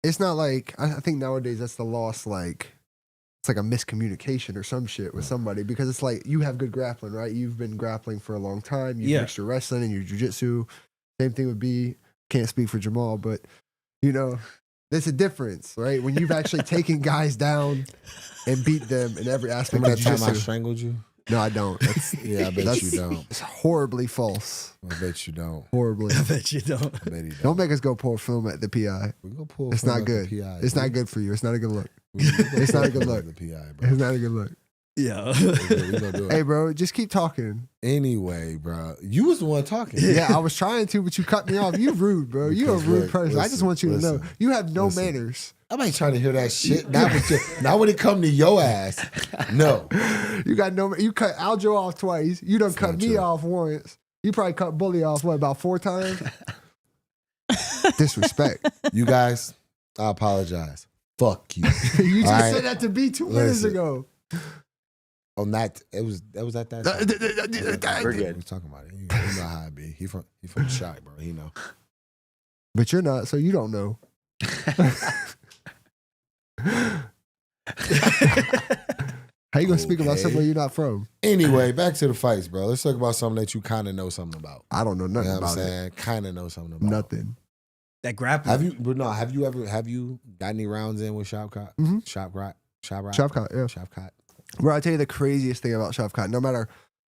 It's not like I think nowadays that's the loss. Like it's like a miscommunication or some shit with somebody because it's like you have good grappling, right? You've been grappling for a long time. You Yeah. mixed your wrestling and your jujitsu. Same thing would be. Can't speak for Jamal, but you know, there's a difference, right? When you've actually taken guys down and beat them in every aspect Remember of that time I jujitsu. strangled you? No, I don't. That's, Yeah, I bet that's you don't. It's horribly false. I bet you don't. Horribly. I bet you don't. I bet he don't. Don't make us go pull film at the PI. We go pull. It's from not out the good. PI, It's bro. not good for you. It's not a good look. It's not a good look. The PI, bro. It's not a good look. Yeah. We gonna do it. Hey, bro, just keep talking. Anyway, bro, you was the one talking. Yeah, I was trying to, but you cut me off. You rude, bro. You a Because rude look, person. I just listen, want you to know listen, you have no listen. manners. I ain't trying to hear that shit. Not when it come to your ass. No. You got no. You cut Aljo off twice. You done cut not me true. off once. You probably cut Bully off what about 4 times? Disrespect. You guys, I apologize. Fuck you. You just All right. said that to me 2 minutes Listen. ago. On that, that was at that time. We're We good. talking about it. You know how it be. He from the shot, bro. He know. But you're not, so you don't know. How you gonna speak about Okay. somewhere you're not from? Anyway, back to the fights, bro. Let's talk about something that you kind of know something about. I don't know You nothing know what I'm about it. saying? Kind of know something about. Nothing. That grappling. Have you got any rounds in with Shavkat? Mhm. Shavkat? Shavkat, yeah. Shavkat. Bro, I tell you the craziest thing about Shavkat. No matter,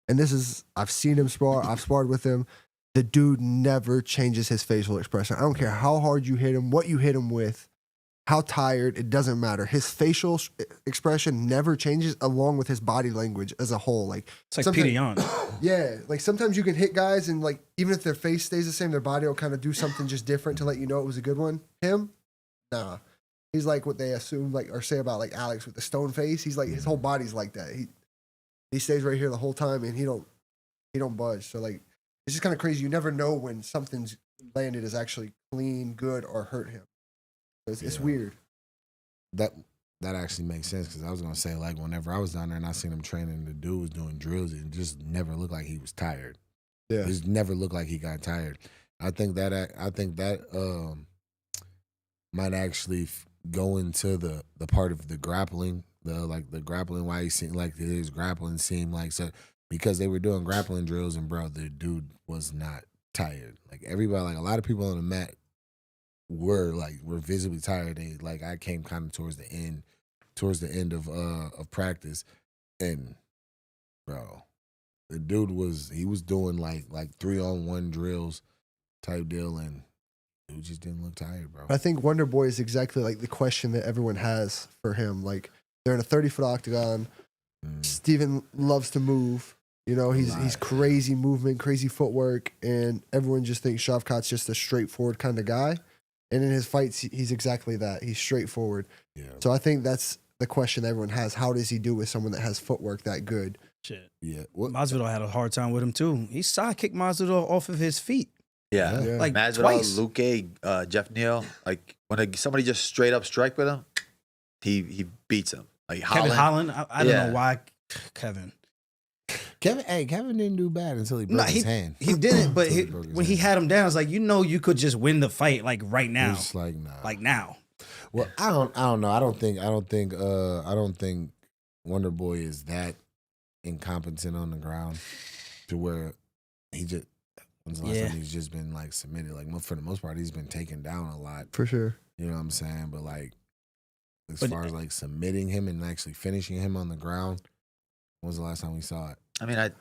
and this is, I've seen him spar. I've sparred with him. The dude never changes his facial expression. I don't care how hard you hit him, what you hit him with, how tired. It doesn't matter. His facial expression never changes, along with his body language as a whole. Like It's like sometimes- Peter Yan. Yeah, like sometimes you can hit guys and like even if their face stays the same, their body will kind of do something just different to let you know it was a good one. Him, nah, he's like what they assume like or say about like Alex with the stone face. He's like his whole body's like that. He stays right here the whole time and he don't budge. So like it's just kind of crazy. You never know when something's landed is actually clean, good, or hurt him. It's weird. That actually makes sense because I was gonna say like whenever I was down there and I seen him training, the dude was doing drills and just never looked like he was tired. Yeah, It just never looked like he got tired. I think that might actually go into the part of the grappling, the grappling. Why he seemed like his grappling seemed like so because they were doing grappling drills and bro, the dude was not tired. Like everybody, like a lot of people on the mat were visibly tired. They like I came kind of towards the end of practice, and bro, the dude was doing like 3-on-1 drills type deal, and dude just didn't look tired, bro. I think Wonder Boy is exactly like the question that everyone has for him. Like they're in a 30-foot octagon. Steven loves to move. You know, he's crazy movement, crazy footwork, and everyone just thinks Shavkat's just a straightforward kind of guy. And in his fights, he's exactly that. He's straightforward. Yeah. So I think that's the question everyone has. How does he do with someone that has footwork that good? Shit. Yeah. Masvidal had a hard time with him too. He sidekicked Masvidal off of his feet. Yeah. Yeah. Like Masvidal, twice. Luque, Jeff Neal, like when somebody just straight up strike with him, he beats him. Like Kevin Holland. Holland. I don't Yeah. know why Kevin. Kevin didn't do bad until he broke No, his hand. He didn't, but Until he broke his when he hand. had him down, it's like you could just win the fight like right now. It's like nah. Like now. Well, I don't know. I don't think Wonder Boy is that incompetent on the ground to where he just when's the last Yeah. time he's just been like submitted. Like for the most part, he's been taken down a lot. For sure. You know what I'm saying? But like as But- far as like submitting him and actually finishing him on the ground, when was the last time we saw it? I mean, I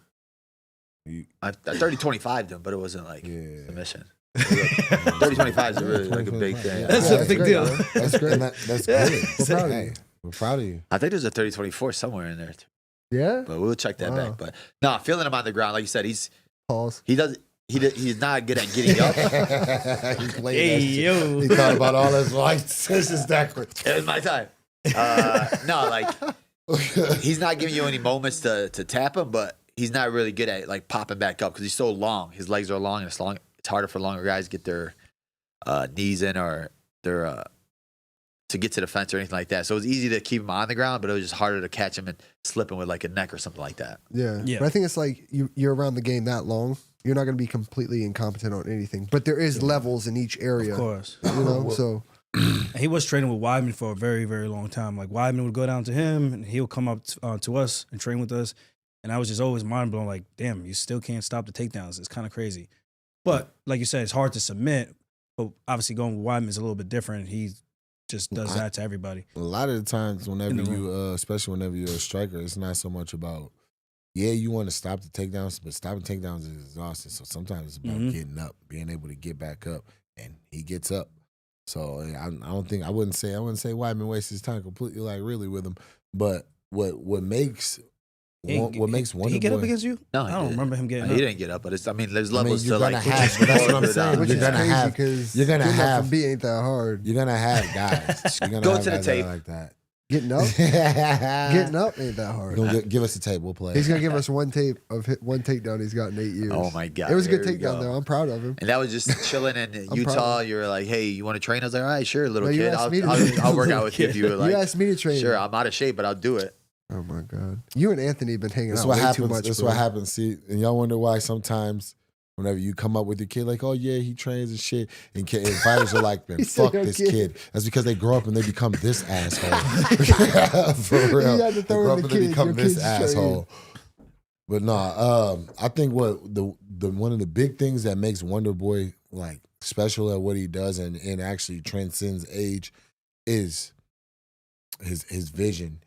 30-25'd him, but it wasn't like Yeah. submission. 30-25 is really like a big thing. That's Yeah, a big great, deal. bro. That's great. That's Yeah. great. We're proud of Hey, you. we're proud of you. I think there's a 30-24 somewhere in there, too, Yeah? but we'll check that Wow. back. But no, feeling him on the ground, like you said, he's Pause. he's not good at getting up. He played Hey that shit. yo. He thought about all his lights. This is that quick. It was my time. No, like he's not giving you any moments to tap him, but he's not really good at like popping back up because he's so long. His legs are long, and it's harder for longer guys to get their knees in or their to get to the fence or anything like that. So it was easy to keep him on the ground, but it was just harder to catch him and slip him with like a neck or something like that. Yeah. Yeah. But I think it's like you're around the game that long. You're not going to be completely incompetent on anything. But there is levels in each area. Of course. You know? So, And he was training with Weidman for a very, very long time. Like Weidman would go down to him, and he'll come up to us and train with us. And I was just always mind blown. Like, damn, you still can't stop the takedowns. It's kind of crazy. But like you said, it's hard to submit. But obviously, going with Weidman is a little bit different. He just does that to everybody. A lot of the times, whenever In the you, especially whenever you're a striker, it's not so much about, yeah, you want to stop the takedowns, but stopping takedowns is exhausting. So sometimes it's about getting up, being able to get back up, and he gets up. So I wouldn't say Weidman wastes his time completely, like really with him. But what makes Wonder Did he get up Boy- against you? No, I don't remember him getting He up. didn't get up, but there's you're levels to gonna like. have- but that's what I'm saying. which You're is gonna crazy have- because you're gonna getting up have- from B ain't that hard. You're gonna have guys. You're gonna Go have to the guys that are tape. like that. Getting up? Getting up ain't that hard. Give us the tape. We'll play. He's going to give us one takedown he's got in 8 years. Oh my god! It was a good here we takedown, go. though. I'm proud of him. And that was just chilling in proud Utah. of You were like, "Hey, you want to train?" I was like, "All right, sure, little No, you kid. asked me to I'll train. work out with you." If you were like, You asked me to train. "Sure, him. I'm out of shape, but I'll do it." Oh, my God. You and Anthony have been hanging That's out what way happens. too much. That's bro. what happens. See, and y'all wonder why sometimes Whenever you come up with your kid, like, oh yeah, he trains and shit, and fighters are like, man, He said fuck your this kid. kid. That's because they grow up and they become this asshole. For real, You had to they throw grow in up the and they kids. become Your this kids train. asshole. But nah, I think what the one of the big things that makes Wonder Boy like special at what he does and actually transcends age is his vision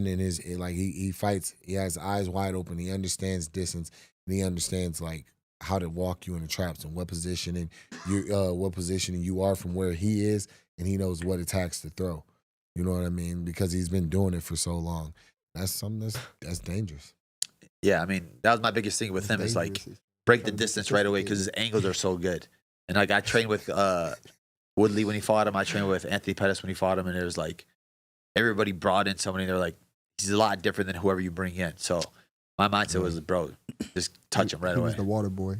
and his like he fights. He has eyes wide open. He understands distance and he understands like how to walk you in the traps and what positioning you are from where he is, and he knows what attacks to throw. You know what I mean? Because he's been doing it for so long. That's something that's dangerous. Yeah, I mean, that was my biggest thing with him is like break the distance right away because his angles are so good. And like I trained with Woodley when he fought him. I trained with Anthony Pettis when he fought him, and it was like everybody brought in somebody. They're like, he's a lot different than whoever you bring in. So my mindset was, bro, just touch him right He away. was the water boy.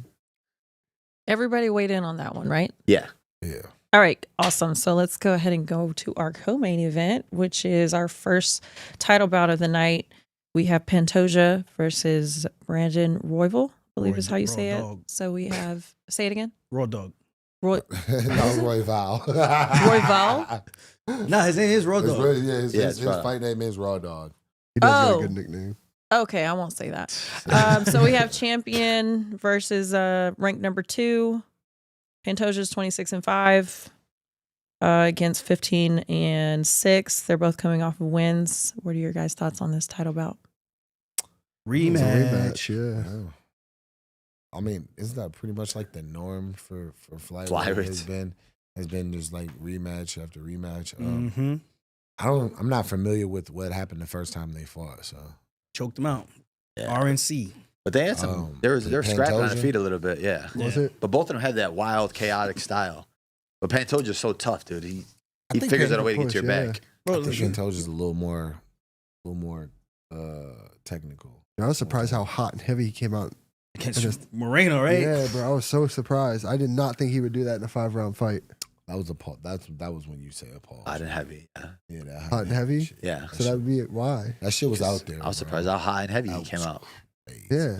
Everybody weighed in on that one, right? Yeah. Yeah. All right, awesome. So let's go ahead and go to our co-main event, which is our first title bout of the night. We have Pantoja versus Brandon Royval, I believe is how you say it. Dog. So we have, say it again. Raw dog. Roy, That was Roy Val. Royval? Nah, his name is Raw His, Dog. his Raw. fight name is Raw Dog. He does Oh. get a good nickname. Okay, I won't say that. So we have champion versus ranked number 2. Pantoja's 26-5 against 15-6. They're both coming off of wins. What are your guys' thoughts on this title bout? It's a Rematch. yeah. Yeah. I mean, isn't that pretty much like the norm for flyweight? Flyweight. Has been just like rematch after rematch. Mm-hmm. I'm not familiar with what happened the first time they fought. So Choked him out. Yeah. RNC. But they had some, they were scrapping on their Pantoja? feet a little bit, yeah. Was Yeah. it? But both of them had that wild, chaotic style. But Pantoja's so tough, dude. He I think figures out a Pantoja- way to get to your yeah. back. I Bro, think Pantoja's a little more technical. I was surprised how hot and heavy he came out. against Moreno, right? Yeah, bro. I was so surprised. I did not think he would do that in a 5-round fight. That was a pause. That was when you say a pause. Hot and heavy. Yeah, that Hot and heavy? shit. Yeah. So that would be it. Why? That shit was out there. I was bro. surprised how high and heavy he That came was out. crazy. Yeah.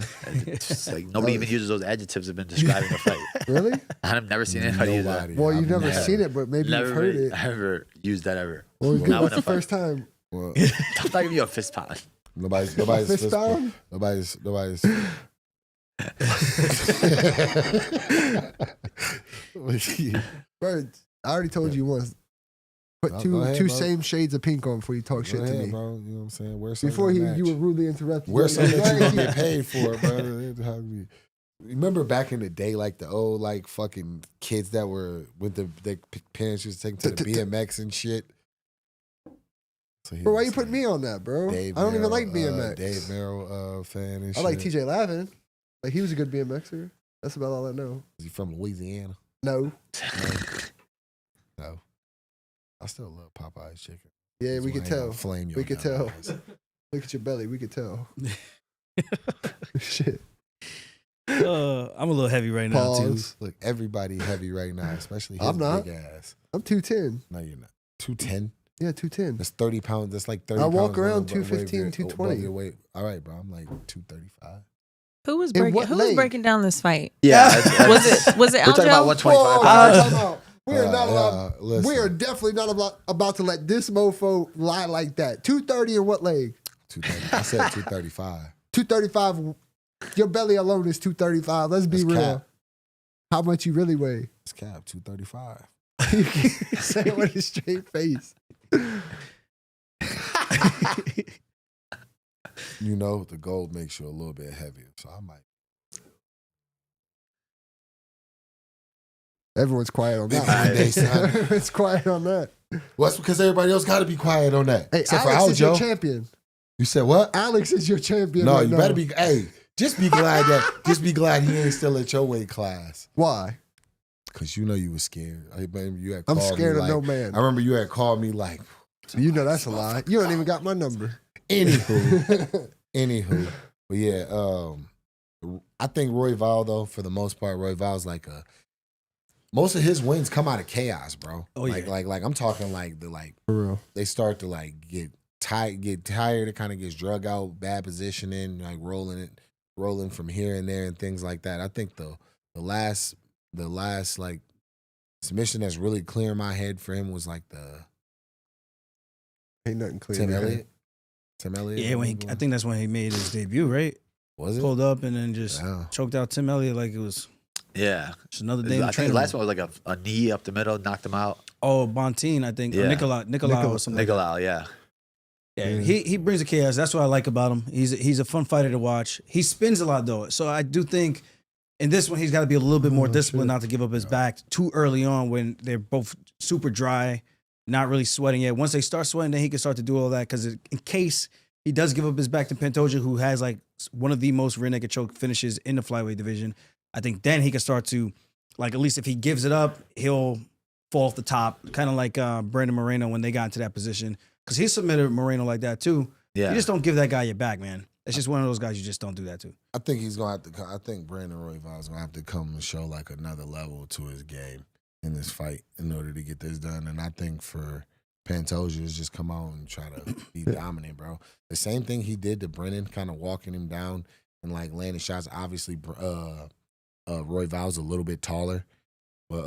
It's just like nobody even uses those adjectives have been describing the fight. Really? I've never seen anybody use that. Nobody. Well, you've I've never seen it, but maybe you've heard it. I ever used that ever. Well, Not good. when What's I the fight. first time? Well, I'm not giving you a fist pound. nobody's Fist pound? Nobody's. Bro, I already told you once. Put No, two go ahead, two bro. same shades of pink on before you talk shit Go to ahead, me. bro. You know what I'm saying? Wear something Before that match. you were rudely interrupted. Wear something that you gonna Right. get paid for, bro. Remember back in the day, like the old like fucking kids that were with their parents used to take them to the BMX and shit. So he Bro, why was you putting me on that, bro? Dave I don't even Merrill, like BMX. Dave Merrill fan and I shit. like TJ Lavin. Like he was a good BMXer. That's about all I know. Is he from Louisiana? No. No. I still love Popeye's chicken. Yeah, That's we why could I ain't gonna tell. Flame your We could young tell. ass. Look at your belly. We could tell. Shit. I'm a little heavy right now, too. Pause. Look, everybody heavy right now, especially his I'm not. big ass. I'm 210. No, you're not. 210? Yeah, 210. That's 30 pounds. That's like 30 I pounds. walk around above 215, your- 220. above your weight. All right, bro. I'm like 235. Who was In what leg? breaking down this fight? Yeah. Was it We're talking about Aljo? 125 Whoa, pounds. time out. We are not allowed. Listen, We are definitely not about to let this mofo lie like that. 230 in what leg? 230. I said 235. 235. Your belly alone is 235. Let's be That's real. cap. How much you really weigh? It's cap, 235. You can't say it with a straight face. You know, the gold makes you a little bit heavier. So I might. Everyone's quiet on that. Maybe one day, son. Everyone's quiet on that. Well, that's because everybody else got to be quiet on that. Hey, Except Alex for is your Aljo. champion. You said what? Alex is your champion. No, right you now. better be. Hey, just be glad he ain't still at your weight class. Why? Cause you know you was scared. I remember you had I'm called scared me of like, no man. I remember you had called me like. You know that's a lie. You don't even got my number. Anywho, but yeah, I think Roy Val though, for the most part, Roy Val's like most of his wins come out of chaos, bro. Oh, like, yeah. like I'm talking like For real. they start to like get tired, it kind of gets drug out, bad positioning, like rolling from here and there and things like that. I think the the last like submission that's really clear in my head for him was like the Ain't nothing clear. Tim in your head. Elliott. Tim Elliott. Yeah, I think that's when he made his debut, right? Was it? Pulled up and then just Yeah. choked out Tim Elliott like it was Yeah. just another day in I the think training the last room. one was like a knee up the middle, knocked him out. Oh, Bontin, I think. Or Yeah. Nicolau or something. Nicolau, yeah. Yeah, Yeah. he brings the chaos. That's what I like about him. He's a fun fighter to watch. He spins a lot though, so I do think in this one he's got to be a little bit more Oh, disciplined, shit. not to give up his back too early on when they're both super dry, not really sweating yet. Once they start sweating, then he can start to do all that. Because in case he does give up his back to Pantoja, who has like one of the most rear naked choke finishes in the flyweight division, I think then he can start to, like, at least if he gives it up, he'll fall off the top, kind of like Brandon Moreno when they got into that position. Because he submitted Moreno like that too. Yeah. You just don't give that guy your back, man. It's just one of those guys you just don't do that to. I think he's gonna have to. I think Brandon Royval's gonna have to come and show like another level to his game in this fight in order to get this done. And I think for Pantoja is just come out and try to be dominant, bro. The same thing he did to Brennan, kind of walking him down and like landing shots. Obviously, Royval's a little bit taller, but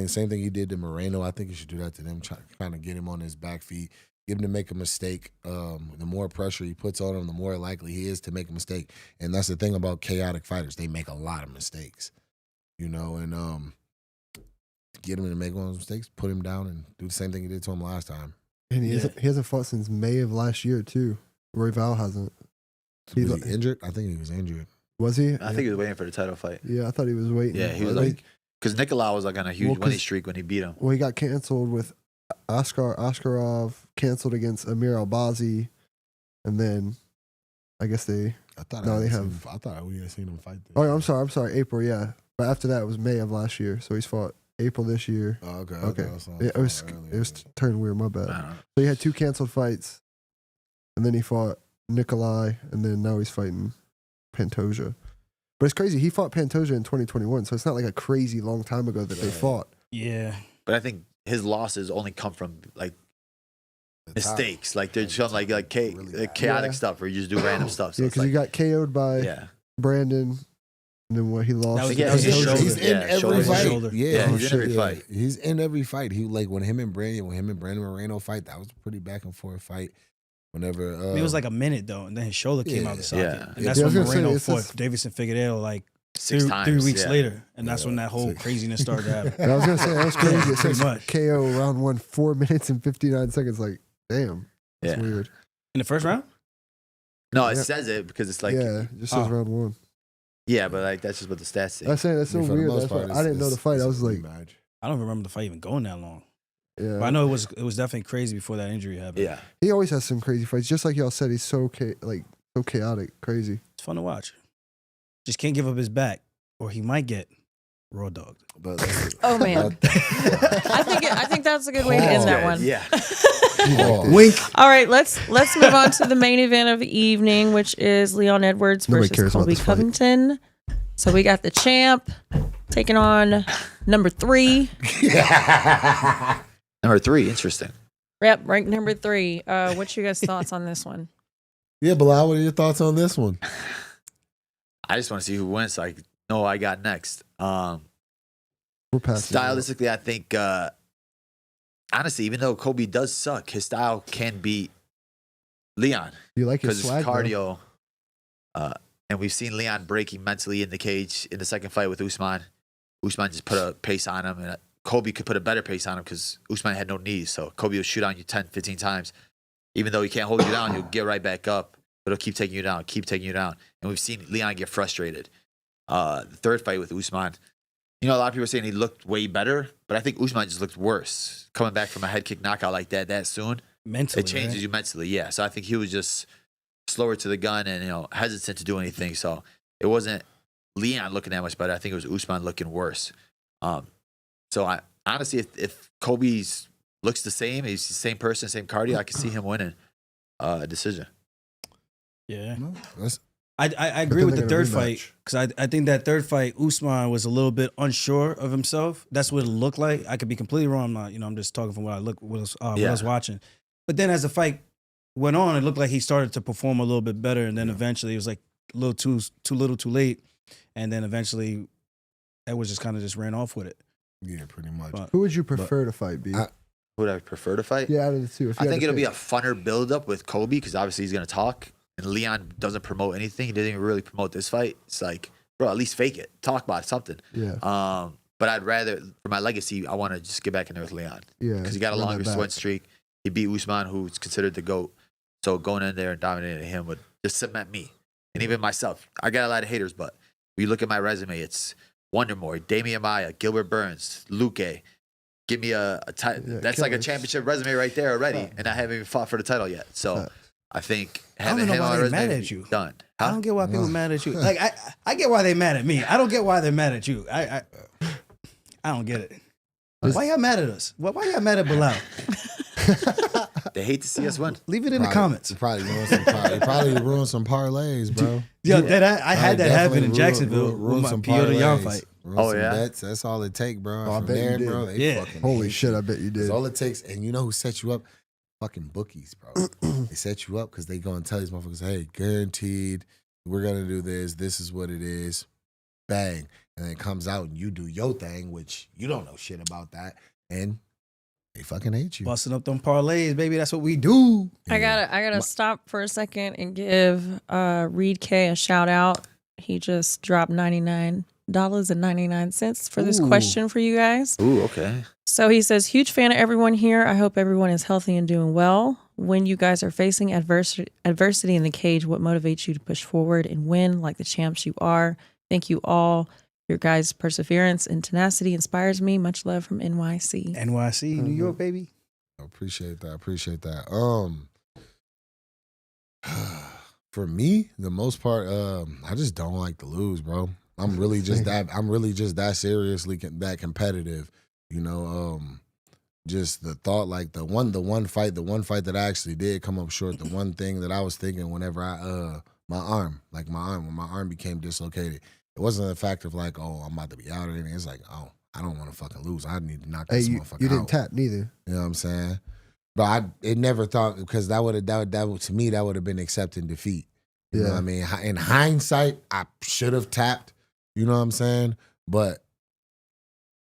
same thing he did to Moreno. I think he should do that to them. Try kind of get him on his back feet. Get him to make a mistake. The more pressure he puts on him, the more likely he is to make a mistake. And that's the thing about chaotic fighters. They make a lot of mistakes, you know, and get him to make one of those mistakes, put him down, and do the same thing he did to him last time. And he hasn't fought since May of last year too. Royval hasn't. Was he injured? I think he was injured. Was he? I think he was waiting for the title fight. Yeah, I thought he was waiting. Yeah, he was like, because Nicolau was like on a huge winning streak when he beat him. Well, he got canceled with Askarov, canceled against Amir Albazi, and then I guess they. I thought No, I they had have- seen- I thought we had seen him fight. This. Oh, I'm sorry, April. Yeah, but after that it was May of last year, so he's fought April this year. Oh, okay. Okay, So yeah, it was earlier. turned weird. My bad. I don't know. So he had 2 canceled fights, and then he fought Nikolai, and then now he's fighting Pantoja. But it's crazy. He fought Pantoja in 2021, so it's not like a crazy long time ago that they fought. Yeah. But I think his losses only come from like The top- mistakes. Like they're just like really bad. chaotic Yeah. stuff where you just do random stuff. So Yeah, it's because he like, got KO'd by yeah. Brandon, and then what he lost. That was- Yeah, that was his his shoulder. He's in Yeah, every shoulder. fight. Shoulder. Yeah, he's in every shit, fight. He's in every fight. He like when him and Brandon Moreno fight. That was a pretty back and forth fight. Whenever It was like a minute though, and then his shoulder came out the socket. Yeah. And that's Yeah, I was when gonna say, Moreno it's fought just- Davison Figueiredo like 6 times. 3 weeks yeah. later. And that's Yeah. when that whole Six. craziness started to happen. And I was gonna say that was crazy. It Pretty says much. KO round 1, 4 minutes and 59 seconds. Like, damn, that's Yeah. weird. In the first round? No, it Yeah. says it because it's like, yeah, it just says Oh. round 1. but like that's just what the stats say. I'm saying that's so for the weird. most That's why part, I didn't know the fight. I was like, rematch. I don't remember the fight even going that long. yeah. But I know it was definitely crazy before that injury happened. Yeah. He always has some crazy fights. Just like y'all said, he's so so chaotic, crazy. It's fun to watch. Just can't give up his back, or he might get raw dogged. But that's- Oh, man. I think that's a good way to end that one. Yeah. Oh, Wink. All right, let's move on to the main event of the evening, which is Leon Edwards Nobody versus cares about Colby this fight. Covington. So we got the champ taking on number 3. Number 3, interesting. Yep, ranked number 3. What's your guys' thoughts on this one? Yeah, Belal, what are your thoughts on this one? I just want to see who wins so I know who I got next. We're passing. Stylistically, I think, honestly, even though Kobe does suck, his style can beat Leon You like his because swag? it's though? cardio. And we've seen Leon breaking mentally in the cage in the second fight with Usman. Usman just put a pace on him, and Kobe could put a better pace on him because Usman had no knees. So Kobe will shoot on you 10, 15 times. Even though he can't hold you down, he'll get right back up, but he'll keep taking you down, keep taking you down. And we've seen Leon get frustrated. The third fight with Usman, you know, a lot of people are saying he looked way better, but I think Usman just looked worse. Coming back from a head kick knockout like that soon, Mentally. it changes right? you mentally, yeah. So I think he was just slower to the gun and, hesitant to do anything. So it wasn't Leon looking that much better. I think it was Usman looking worse. So I honestly, if Kobe's looks the same, he's the same person, same cardio, I can see him winning a decision. Yeah. No, that's- I agree then with the they're third gonna fight rematch. because I think that third fight Usman was a little bit unsure of himself. That's what it looked like. I could be completely wrong. I'm not, I'm just talking from what I was watching. But then as the fight went on, it looked like he started to perform a little bit better, and then eventually it was like a little too little, too late, and then eventually Edwards just kind of just ran off with it. Yeah, pretty much. But Who would you prefer to fight, B? Who would I prefer to fight? Yeah, out of the two. If I you had think to it'll be pick. a funner build-up with Kobe because obviously he's going to talk. And Leon doesn't promote anything. He doesn't even really promote this fight. It's like, bro, at least fake it. Talk about something. Yeah. But I'd rather, for my legacy, I want to just get back in there with Leon. Yeah. Because he got a run longer that back. win streak. He beat Usman, who's considered the GOAT. So going in there and dominating him would just cement me. And even myself. I got a lot of haters, but when you look at my resume, it's Wonderboy, Damian Maia, Gilbert Burns, Luque. Give me a title. Yeah, That's like a killers. championship resume right there already. Facts. And I haven't even fought for the title yet. So Facts. I think I don't having know him why on my they resume mad would at be you. done. I don't get why people mad at you. Like I get why they mad at me. I don't get why they're mad at you. I don't get it. Why y'all mad at us? Why y'all mad at Belal? They hate to see us win. Leave it in the comments. Probably ruin some parlays, bro. Yo, I had that happen in Definitely Jacksonville ruin with my some Piotr Jan parlays. fight. Ruin Oh, some yeah? bets. That's all it take, bro. Oh, I From bet you there, did. bro, they Yeah. fucking Holy hate shit, you. I bet you That's did. all it takes. And you know who set you up? Fucking bookies, bro. They set you up because they gonna tell these motherfuckers, hey, guaranteed, we're gonna do this. This is what it is. Bang. And then it comes out and you do your thing, which you don't know shit about that. And they fucking hate you. Busting up them parlays, baby. That's what we do. I gotta stop for a second and give Reed K a shout out. He just dropped $99.99 for this Ooh. question for you guys. Ooh, okay. So he says, huge fan of everyone here. I hope everyone is healthy and doing well. When you guys are facing adversity in the cage, what motivates you to push forward and win like the champs you are? Thank you all. Your guys' perseverance and tenacity inspires me. Much love from NYC. NYC, New York, baby. I appreciate that. For me, the most part, I just don't like to lose, bro. I'm really just that seriously that competitive, you know. Just the thought, like the one fight that I actually did come up short. The one thing that I was thinking whenever when my arm became dislocated, it wasn't the fact of like, oh, I'm about to be out or anything. It's like, oh, I don't want to fucking lose. I need to knock Hey, this you motherfucker didn't out. tap neither. You know what I'm saying? But it never thought, because that would to me that would have been accepting defeat. You know what I mean? In hindsight, I should have tapped. You know what I'm saying? But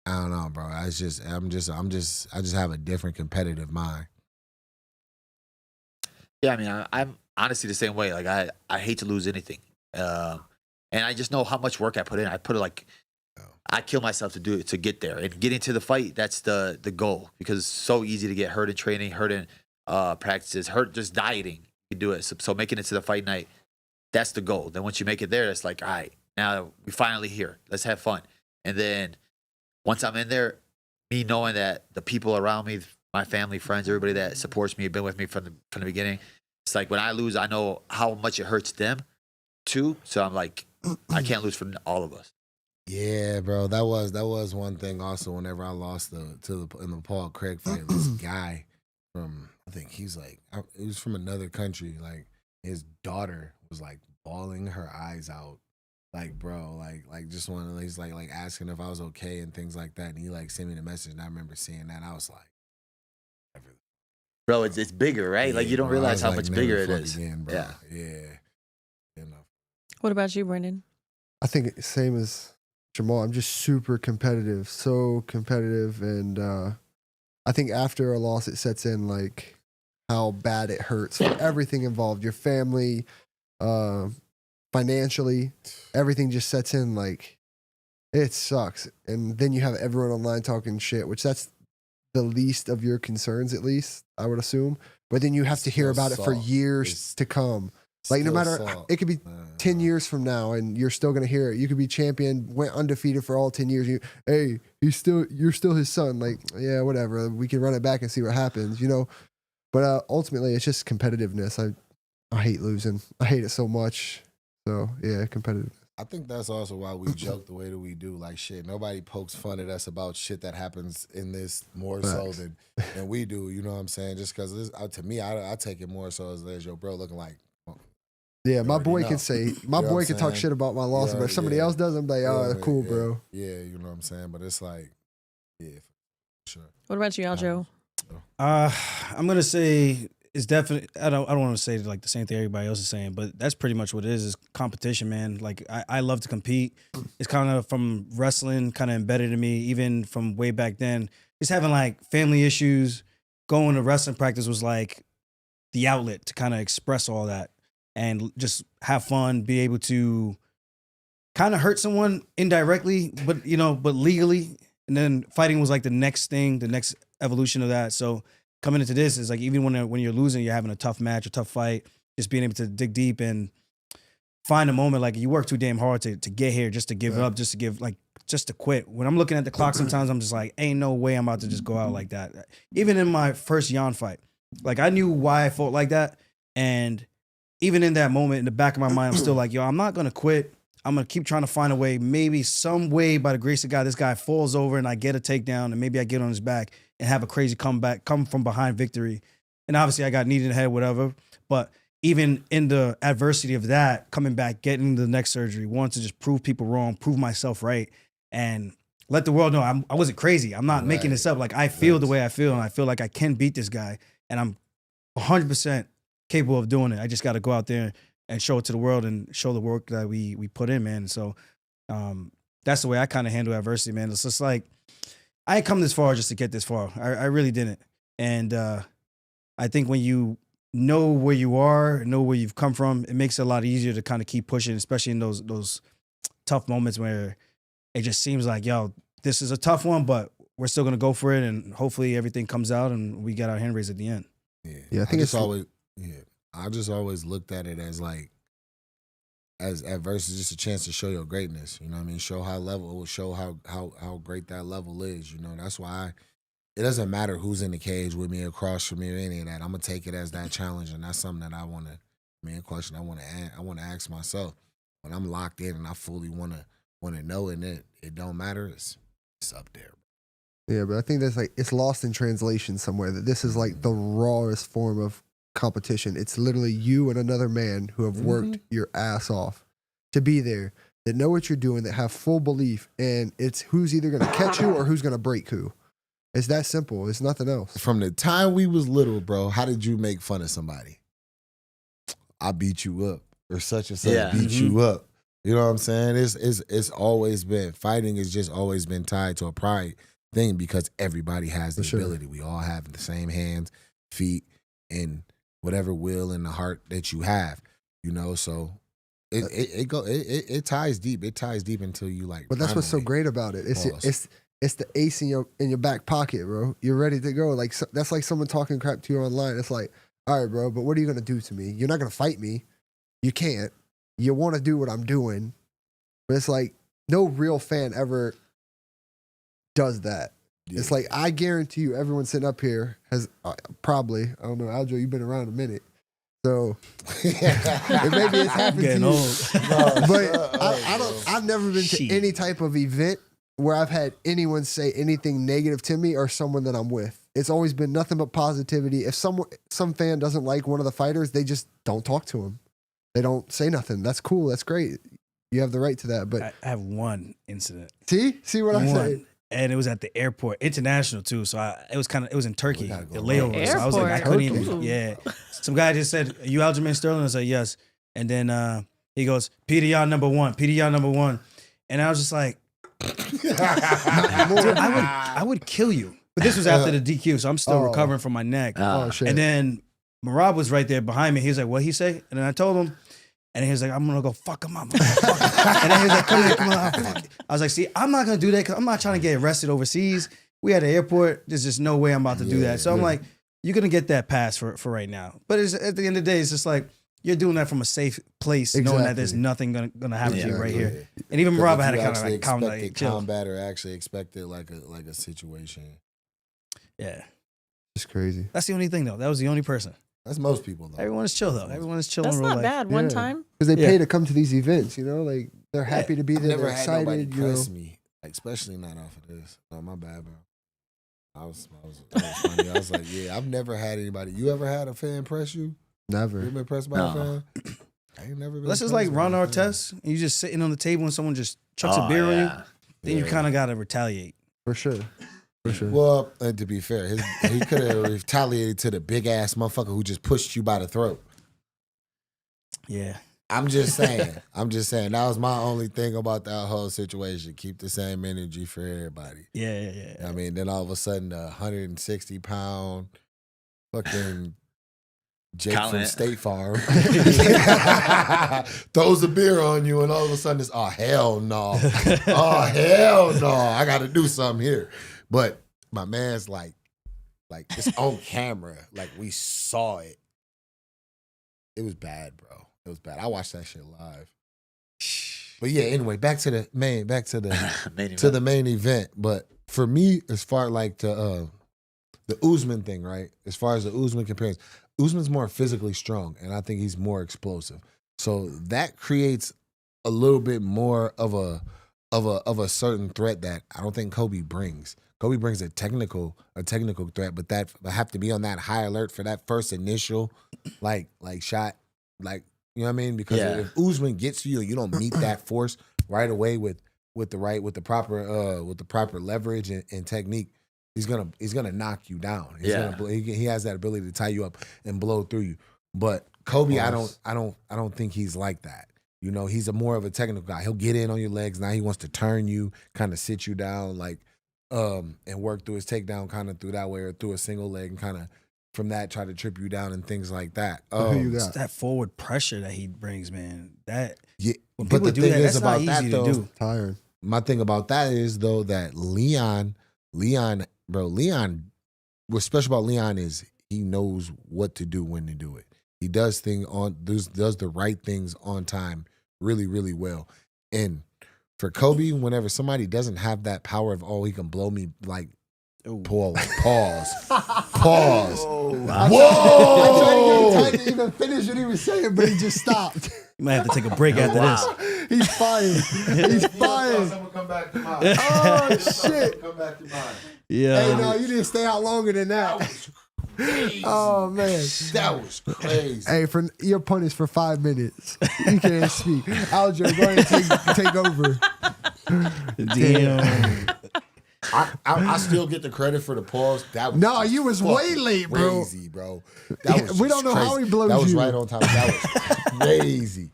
I don't know, bro. I just have a different competitive mind. Yeah, I mean, I'm honestly the same way. Like, I hate to lose anything. And I just know how much work I put in. I put it like, I kill myself to do it, to get there. And getting to the fight, that's the goal. Because it's so easy to get hurt in training, hurt in practices, hurt just dieting. You can do it. So making it to the fight night, that's the goal. Then once you make it there, it's like, all right, now we're finally here. Let's have fun. And then once I'm in there, me knowing that the people around me, my family, friends, everybody that supports me, have been with me from the beginning, it's like when I lose, I know how much it hurts them too. So I'm like, I can't lose for all of us. Yeah, bro. That was one thing also whenever I lost in the Paul Craig fight. This guy from, I think he was from another country. Like, his daughter was like bawling her eyes out. Like, bro, like just one of these, like asking if I was okay and things like that. And he like sent me the message, and I remember seeing that. I was like, Bro, it's bigger, right? yeah, Like, you don't bro, I realize was how like, much never bigger it fuck is. again, bro. Yeah. You know. What about you, Brendan? I think same as Jamal. I'm just super competitive, so competitive, and I think after a loss, it sets in like how bad it hurts for everything involved, your family, financially, everything just sets in. Like, it sucks, and then you have everyone online talking shit, which that's the least of your concerns, at least I would assume. But then you have to hear Still about it for salt. years It's to come. Like, no still matter, salt. it could be 10 years from now and you're still going to hear it. You could be champion, went undefeated for all 10 years. Hey, you're still his son. Like, yeah, whatever. We can run it back and see what happens, you know? But ultimately, it's just competitiveness. I hate losing. I hate it so much. So, yeah, competitive. I think that's also why we joke the way that we do. Like, shit, nobody pokes fun at us about shit that happens in this more so than we do. You know what I'm saying? Just because to me, I take it more so as there's your bro looking like. Yeah, my already boy know. can say, You my know boy what can I'm talk saying? shit about my loss, You but if somebody yeah. else does, I'm like, oh, Yeah, cool, yeah. bro. Yeah, you know what I'm saying? But it's like, yeah, for sure. What about you, Aljo? I'm gonna say it's definitely. I don't want to say like the same thing everybody else is saying, but that's pretty much what it is competition, man. Like I love to compete. It's kind of from wrestling, kind of embedded in me, even from way back then. Just having like family issues, going to wrestling practice was like the outlet to kind of express all that and just have fun, be able to kind of hurt someone indirectly, but but legally. And then fighting was like the next thing, the next evolution of that. So coming into this is like, even when you're losing, you're having a tough match, a tough fight, just being able to dig deep and find a moment. Like you work too damn hard to get here, just to give up, just to quit. When I'm looking at the clock, sometimes I'm just like, ain't no way I'm about to just go out like that. Even in my first Jan fight, like I knew why I fought like that. And even in that moment, in the back of my mind, I'm still like, yo, I'm not going to quit. I'm going to keep trying to find a way. Maybe some way, by the grace of God, this guy falls over and I get a takedown and maybe I get on his back and have a crazy comeback, come from behind victory. And obviously I got kneed in the head, whatever. But even in the adversity of that, coming back, getting the next surgery, wanting to just prove people wrong, prove myself right, and let the world know I wasn't crazy. I'm not making this up. Like I feel the way I feel, and I feel like I can beat this guy, and I'm 100% capable of doing it. I just got to go out there and show it to the world and show the work that we put in, man. So that's the way I kind of handle adversity, man. It's just like, I ain't come this far just to get this far. I really didn't. And I think when you know where you are, know where you've come from, it makes it a lot easier to kind of keep pushing, especially in those tough moments where it just seems like, yo, this is a tough one, but we're still going to go for it. And hopefully everything comes out and we get our hand raised at the end. Yeah, I think it's always, I just always looked at it as like, as adversity, just a chance to show your greatness. You know what I mean? Show how great that level is. You know, that's why it doesn't matter who's in the cage with me, across from me, or any of that. I'm gonna take it as that challenge, and that's something that I want to. Question I want to ask myself when I'm locked in and I fully want to know, and it don't matter. It's up there. Yeah, but I think that's like it's lost in translation somewhere. That this is like the rawest form of competition. It's literally you and another man who have worked your ass off to be there, that know what you're doing, that have full belief, and it's who's either going to catch you or who's going to break who. It's that simple. It's nothing else. From the time we was little, bro, how did you make fun of somebody? I beat you up, or such and such beat you up. You know what I'm saying? It's always been, fighting has just always been tied to a pride thing, because everybody has the ability. We all have the same hands, feet, and whatever will in the heart that you have, you know. So it ties deep. It ties deep until you like. But that's what's so great about it. It's the ace in your back pocket, bro. You're ready to go. Like that's like someone talking crap to you online. It's like, all right, bro, but what are you gonna do to me? You're not gonna fight me. You can't. You want to do what I'm doing, but it's like no real fan ever does that. Yeah. It's like, I guarantee you, everyone sitting up here has probably, I don't know, Aljo, you've been around a minute. So maybe it's happened to you. But I've never been to any type of event where I've had anyone say anything negative to me or someone that I'm with. It's always been nothing but positivity. If some fan doesn't like one of the fighters, they just don't talk to him. They don't say nothing. That's cool. That's great. You have the right to that. But I have one incident. See what I say? And it was at the airport, international too. So it was in Turkey, the layover. Airport. So I was like, I couldn't even. Some guy just said, "Are you Aljamain Sterling?" I said, "Yes." And then he goes, "Peter Yan number one, Peter Yan number one," and I was just like, dude, I would kill you. But this was after the DQ, so I'm still recovering from my neck. Oh shit! And then Marab was right there behind me. He was like, "What'd he say?" And then I told him. And he was like, "I'm going to go fuck him up." And then he was like, come on. Fuck. I was like, see, I'm not going to do that because I'm not trying to get arrested overseas. We at the airport. There's just no way I'm about to do that. So I'm like, you're going to get that pass for right now. But at the end of the day, it's just like, you're doing that from a safe place, knowing that there's nothing going to happen to you right here. And even Marab had to kind of like calm down. Combat or actually expected like a situation. Yeah. It's crazy. That's the only thing, though. That was the only person. That's most people, though. Everyone is chill, though. Everyone is chill. That's not bad. One time. Because they pay to come to these events, you know? Like, they're happy to be there. Never they're had excited, nobody you know? press me, like, especially not off of this. No, my bad, bro. I was funny. I was like, yeah, I've never had anybody. You ever had a fan press you? Never. You been pressed by a fan? I ain't never been. Let's just like Ron Artest. And you just sitting on the table and someone just chucks a beer on you. Then you kind of got to retaliate. For sure. For sure. Well, to be fair, he could have retaliated to the big ass motherfucker who just pushed you by the throat. Yeah. I'm just saying. That was my only thing about that whole situation. Keep the same energy for everybody. Yeah. I mean, then all of a sudden, the 160-pound fucking Jake Count from it. State Farm throws a beer on you, and all of a sudden it's, oh, hell no. Oh, hell no. I got to do something here. But my man's like it's on camera. Like, we saw it. It was bad, bro. It was bad. I watched that shit live. But yeah, anyway, back to the main event. But for me, as far like the Usman thing, right? As far as the Usman comparison, Usman's more physically strong, and I think he's more explosive. So that creates a little bit more of a certain threat that I don't think Kobe brings. Kobe brings a technical threat, but that I have to be on that high alert for that first initial like shot, like, you know what I mean? Because if Usman gets you and you don't meet that force right away with the proper leverage and technique, he's gonna knock you down. He has that ability to tie you up and blow through you. But Kobe, I don't think he's like that. You know, he's more of a technical guy. He'll get in on your legs. Now he wants to turn you, kind of sit you down, like, and work through his takedown kind of through that way, or through a single leg, and kind of from that try to trip you down and things like that. It's that forward pressure that he brings, man. That when but people the do thing that, is that's about not that easy though, to do. Tired. My thing about that is though that Leon, what's special about Leon is he knows what to do when to do it. He does the right things on time really, really well. And for Kobe, whenever somebody doesn't have that power of, oh, he can blow me, like, pause. Whoa! I tried to get time to even finish what he was saying, but he just stopped. You might have to take a break after this. He's fired. He's fired. Someone come back to mine. Oh shit! Come back to mine. Yeah. Hey, no, you didn't stay out longer than that. Oh man, that was crazy. Hey, for you're punished for 5 minutes. You can't speak. Aljo, go ahead and take over. Damn. I still get the credit for the pause. That was you was way late, bro. Crazy, bro. That was we don't know crazy. how he blows That was you. right on time. That was crazy.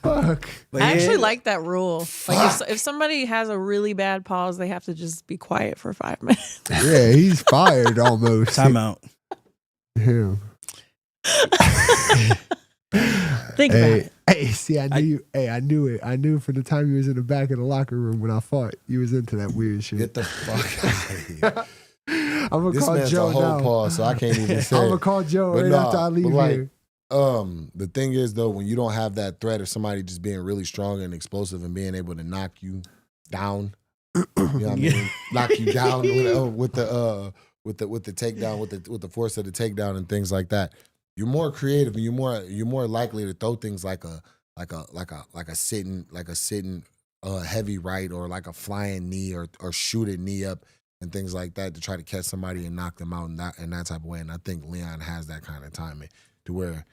Fuck. But I actually yeah, like that rule. Like if somebody has a really bad pause, they have to just be quiet for 5 minutes. Yeah, he's fired almost. timeout. Him. Think about it. Hey, see, I knew it. I knew from the time you was in the back of the locker room when I fought, you was into that weird shit. Get the fuck out of here. I'm gonna This call man's Joe a whole now. pause, so I can't even say. I'm gonna call Joe But right nah, after I leave but like, here. The thing is though, when you don't have that threat of somebody just being really strong and explosive and being able to knock you down, you know what I mean? Knock you down with the takedown, with the force of the takedown and things like that. You're more creative and you're more likely to throw things like a sitting heavy right, or like a flying knee, or shoot a knee up and things like that to try to catch somebody and knock them out in that type of way. And I think Leon has that kind of timing to where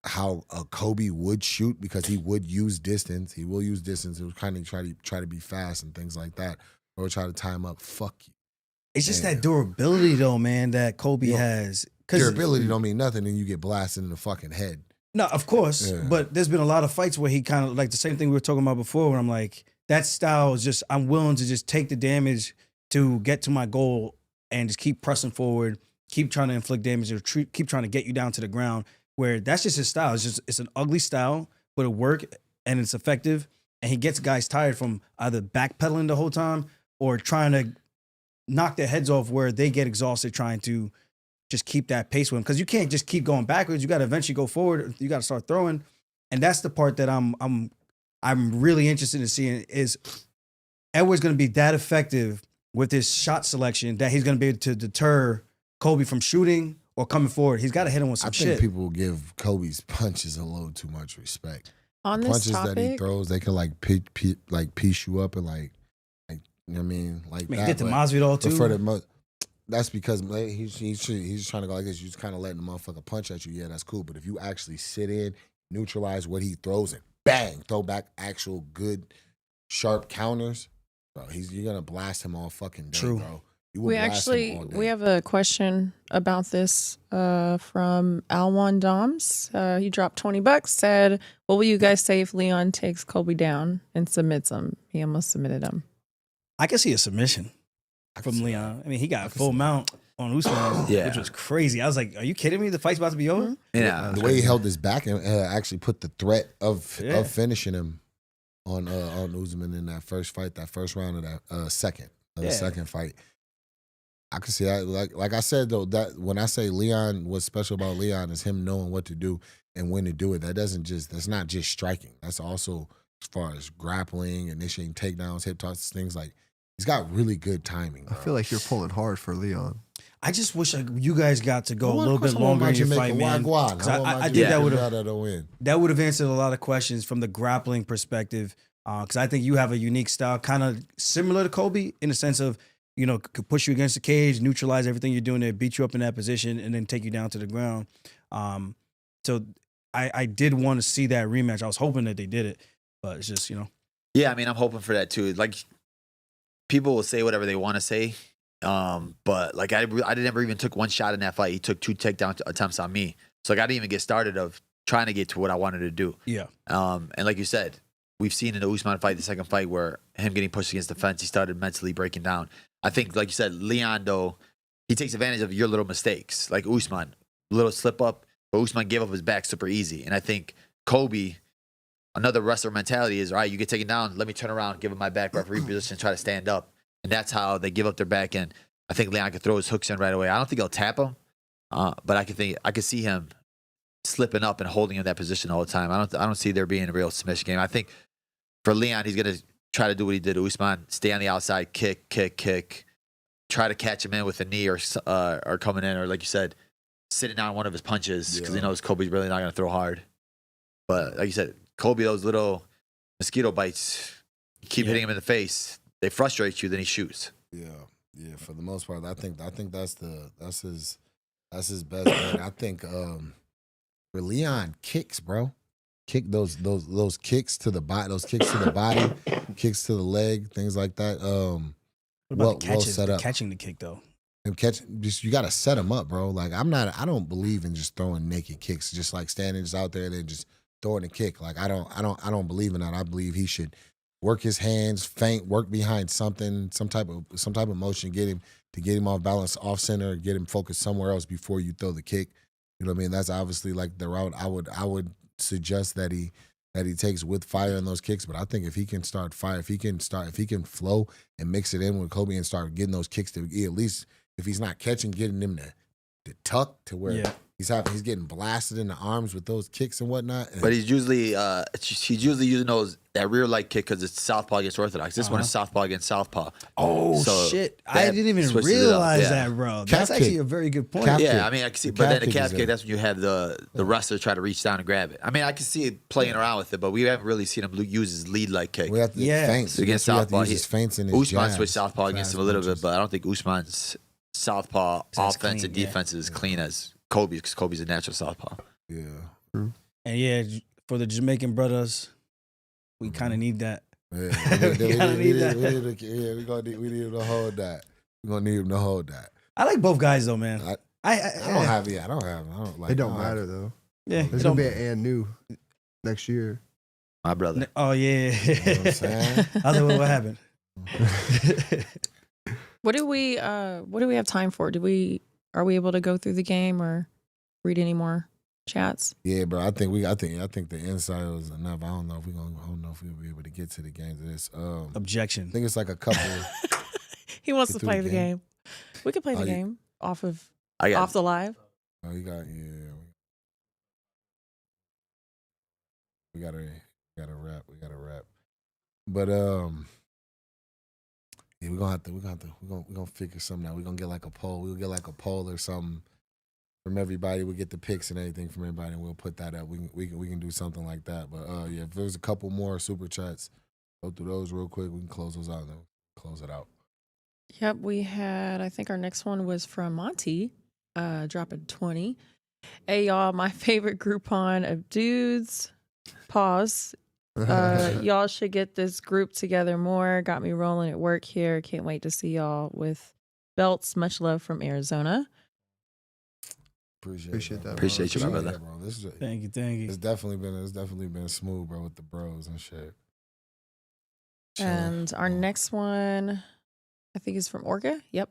how Kobe would shoot, because he would use distance. He will use distance. He would kind of try to be fast and things like that, or try to time up. Fuck you. It's just that durability, though, man, that Kobe has. Durability don't mean nothing, and you get blasted in the fucking head. No, of course. Yeah. But there's been a lot of fights where he kind of, like the same thing we were talking about before, where I'm like, that style is just, I'm willing to just take the damage to get to my goal and just keep pressing forward, keep trying to inflict damage, or keep trying to get you down to the ground, where that's just his style. It's an ugly style, but it works and it's effective. And he gets guys tired from either backpedaling the whole time or trying to knock their heads off, where they get exhausted trying to just keep that pace with him. Because you can't just keep going backwards. You got to eventually go forward. You got to start throwing. And that's the part that I'm really interested in seeing, is Edwards going to be that effective with his shot selection that he's going to be able to deter Kobe from shooting or coming forward. He's got to hit him with some I shit. think people give Kobe's punches a little too much respect. On this Punches topic, that he throws, they can like piece you up and like you know what I mean, like Man, that. get to but- Masvidal but too. for the that's because he's just trying to go like this. You just kind of letting the motherfucker punch at you. Yeah, that's cool. But if you actually sit in, neutralize what he throws, and bang, throw back actual good, sharp counters, bro, you're gonna blast him all fucking day, True. bro. You will We blast him actually all day. we have a question about this from Alwan Doms. He dropped $20. Said, "What will you guys say if Leon takes Colby down and submits him? He almost submitted him." I can see a submission I can from see Leon. I mean, he I got can full see mount on Usman, Yeah. which was crazy. I was like, "Are you kidding me? The fight's about to be over." Yeah. the way he held his back and actually put the threat of Yeah. finishing him on Usman in that first fight, that first round of that second fight. I can see that. Like I said though, that when I say Leon, what's special about Leon is him knowing what to do and when to do it. That's not just striking. That's also as far as grappling, initiating takedowns, hip tosses, things like. He's got really good timing. I Bro. feel like you're pulling hard for Leon. I just wish you guys got to go Well, a little of course bit I want longer my in your Jamaican fight, man. wagwan. 'Cause I want my I think Jamaican that would have brother to win. that would have answered a lot of questions from the grappling perspective. Because I think you have a unique style, kind of similar to Colby in the sense of, could push you against the cage, neutralize everything you're doing there, beat you up in that position, and then take you down to the ground. So I did want to see that rematch. I was hoping that they did it, but it's just, Yeah, I mean, I'm hoping for that too. Like, people will say whatever they want to say, but like I never even took one shot in that fight. He took 2 takedown attempts on me, so like I didn't even get started of trying to get to what I wanted to do. yeah. And like you said, we've seen in the Usman fight, the second fight, where him getting pushed against the fence, he started mentally breaking down. I think, like you said, Leon though, he takes advantage of your little mistakes. Like Usman, little slip up, but Usman gave up his back super easy. And I think Colby, another wrestler mentality is, all right, you get taken down, let me turn around, give him my back, referee position, try to stand up. And that's how they give up their back. And I think Leon could throw his hooks in right away. I don't think he'll tap him, but I could see him slipping up and holding in that position all the time. I don't see there being a real submission game. I think for Leon, he's gonna try to do what he did to Usman, stay on the outside, kick, try to catch him in with a knee or coming in, or like you said, sitting on one of his punches because he knows Colby's really not gonna throw hard. But like you said, Colby, those little mosquito bites, you keep hitting him in the face, they frustrate you, then he shoots. Yeah. For the most part, I think that's his best bet. I think for Leon, kicks, bro. Kick those kicks to the body, kicks to the leg, things like that. What about well set up. catching the kick though? And you got to set him up, bro. Like I don't believe in just throwing naked kicks, just like standing just out there and then just throwing a kick. Like I don't believe in that. I believe he should work his hands, feint, work behind something, some type of motion, get him off balance, off center, get him focused somewhere else before you throw the kick. You know what I mean? That's obviously like the route I would suggest that he takes with fire in those kicks. But I think if he can start fire, if he can flow and mix it in with Colby and start getting those kicks to at least, if he's not catching, getting them to tuck to where he's getting blasted in the arms with those kicks and whatnot. And But he's usually using that rear leg kick because it's southpaw against orthodox. This one is southpaw against southpaw. Oh So shit! I that didn't even switches it up, realize yeah. that, bro. Calf That's actually kick. a very good point. Calf Yeah, kick. I mean, I can see, The but then calf the kick calf is kick, in. that's when you have the wrestler try to reach down and grab it. I mean, I can see it playing around with it, but we haven't really seen him use his lead leg kick. we have to feints. So against We have to southpaw, use his feints and his Usman jabs, switched southpaw against fast him a little punches. bit, but I don't think Usman's southpaw It's as offense and clean, defense is as clean as Kobe's, because Kobe's a natural southpaw. Yeah. And yeah, for the Jamaican brothers, we kind of need that. Yeah, We need that. we need him to hold that. We're gonna need him to hold that. I like both guys though, man. I don't have. It don't matter though. Yeah, There's it gonna don't- be an and new next year. My brother. Oh yeah. You know what I'm saying? I was like, what happened? What do we have time for? Are we able to go through the game or read any more chats? Yeah, bro. I think the inside was enough. I don't know if we'll be able to get to the games of this. I Objection. think it's like a couple. He wants Get to through play the the game. We could play the you- game off I got the live. Oh, you got We gotta rap. But yeah, we're gonna figure something out. We're gonna get like a poll. We'll get like a poll or something from everybody. We'll get the picks and everything from everybody, and we'll put that up. We can do something like that. But yeah, if there's a couple more super chats, go through those real quick. We can close those out and then close it out. Yep, we had, I think our next one was from Monty, dropping 20. Hey, y'all, my favorite Groupon of dudes. Pause. Y'all should get this group together more. Got me rolling at work here. Can't wait to see y'all with belts. Much love from Arizona. Appreciate that. Appreciate you, my brother. Bro. This is, Thank you. it's definitely been smooth, bro, with the bros and shit. Chilling. And our next one, I think, is from Orga. Yep.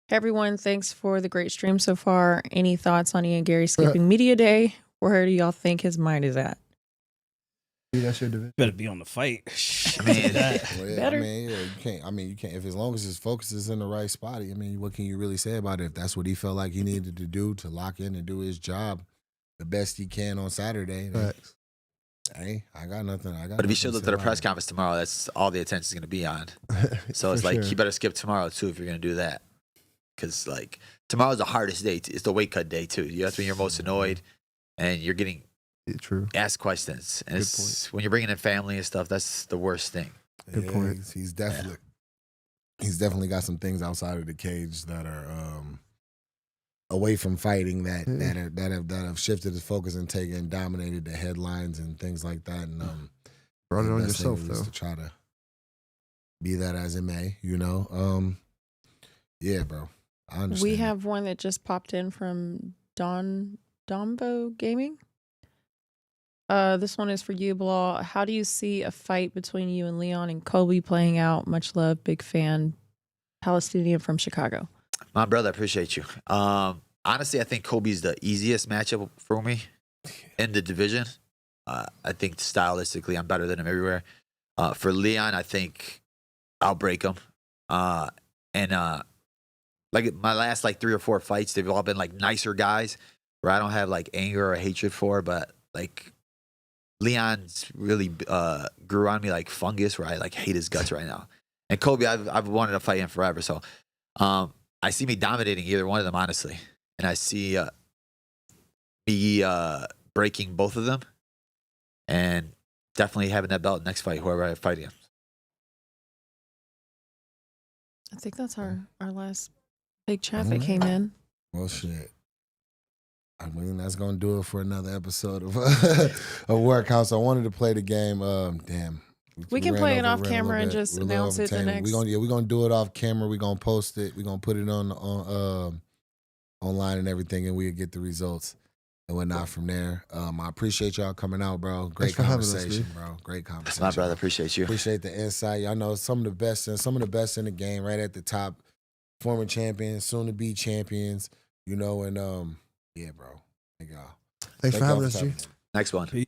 Hey, everyone. Thanks for the great stream so far. Any thoughts on Ian Garry skipping Media Day? Where do y'all think his mind is at? That's your division. Better be on the fight. I mean, Well, yeah, Better. I mean, yeah, you can't. If as long as his focus is in the right spot, I mean, what can you really say about it? If that's what he felt like he needed to do to lock in and do his job the best he can on Saturday, then, Facts. hey, I got nothing. but if you should look at the press conference tomorrow, that's all the attention is going to be on. So it's For like sure. you better skip tomorrow too if you're going to do that, because like tomorrow's the hardest day. It's the weight cut day too. That's when you're most annoyed, and you're getting Yeah, true. asked questions. And Good it's when you're bringing in family and stuff. That's the worst thing. Good point. He's definitely got some things outside of the cage that are away from fighting that have shifted his focus and dominated the headlines and things like that. And Brought it the on best thing yourself, is though. to try to be that as it may, you know. Yeah, bro. I understand. We have one that just popped in from Dombo Gaming. This one is for you, Belal. How do you see a fight between you and Leon and Colby playing out? Much love, big fan, Palestinian from Chicago. My brother, I appreciate you. Honestly, I think Kobe's the easiest matchup for me in the division. I think stylistically, I'm better than him everywhere. For Leon, I think I'll break him. Like my last like 3 or 4 fights, they've all been like nicer guys where I don't have like anger or hatred for, but like Leon's really grew on me like fungus where I like hate his guts right now. And Kobe, I've wanted to fight him forever. So I see me dominating either one of them, honestly. And I see me breaking both of them and definitely having that belt next fight, whoever I fight against. I think that's our last big chat that came in. Well, shit. I mean, that's gonna do it for another episode of Workhouse. I wanted to play the game. Damn. We can ran play it over- off ran a camera little and bit. just We're a little announce it the overtaken. next. We're gonna do it off camera. We're gonna post it. We're gonna put it on online and everything, and we'll get the results and whatnot from there. I appreciate y'all coming out, bro. Great Thanks for having us, conversation, dude. bro. Great conversation. My brother, appreciate you. Appreciate the insight. Y'all know some of the best in the game, right at the top. Former champions, soon to be champions, you know, and yeah, bro. Thank y'all. Thanks for y'all having us, G. coming. Next one.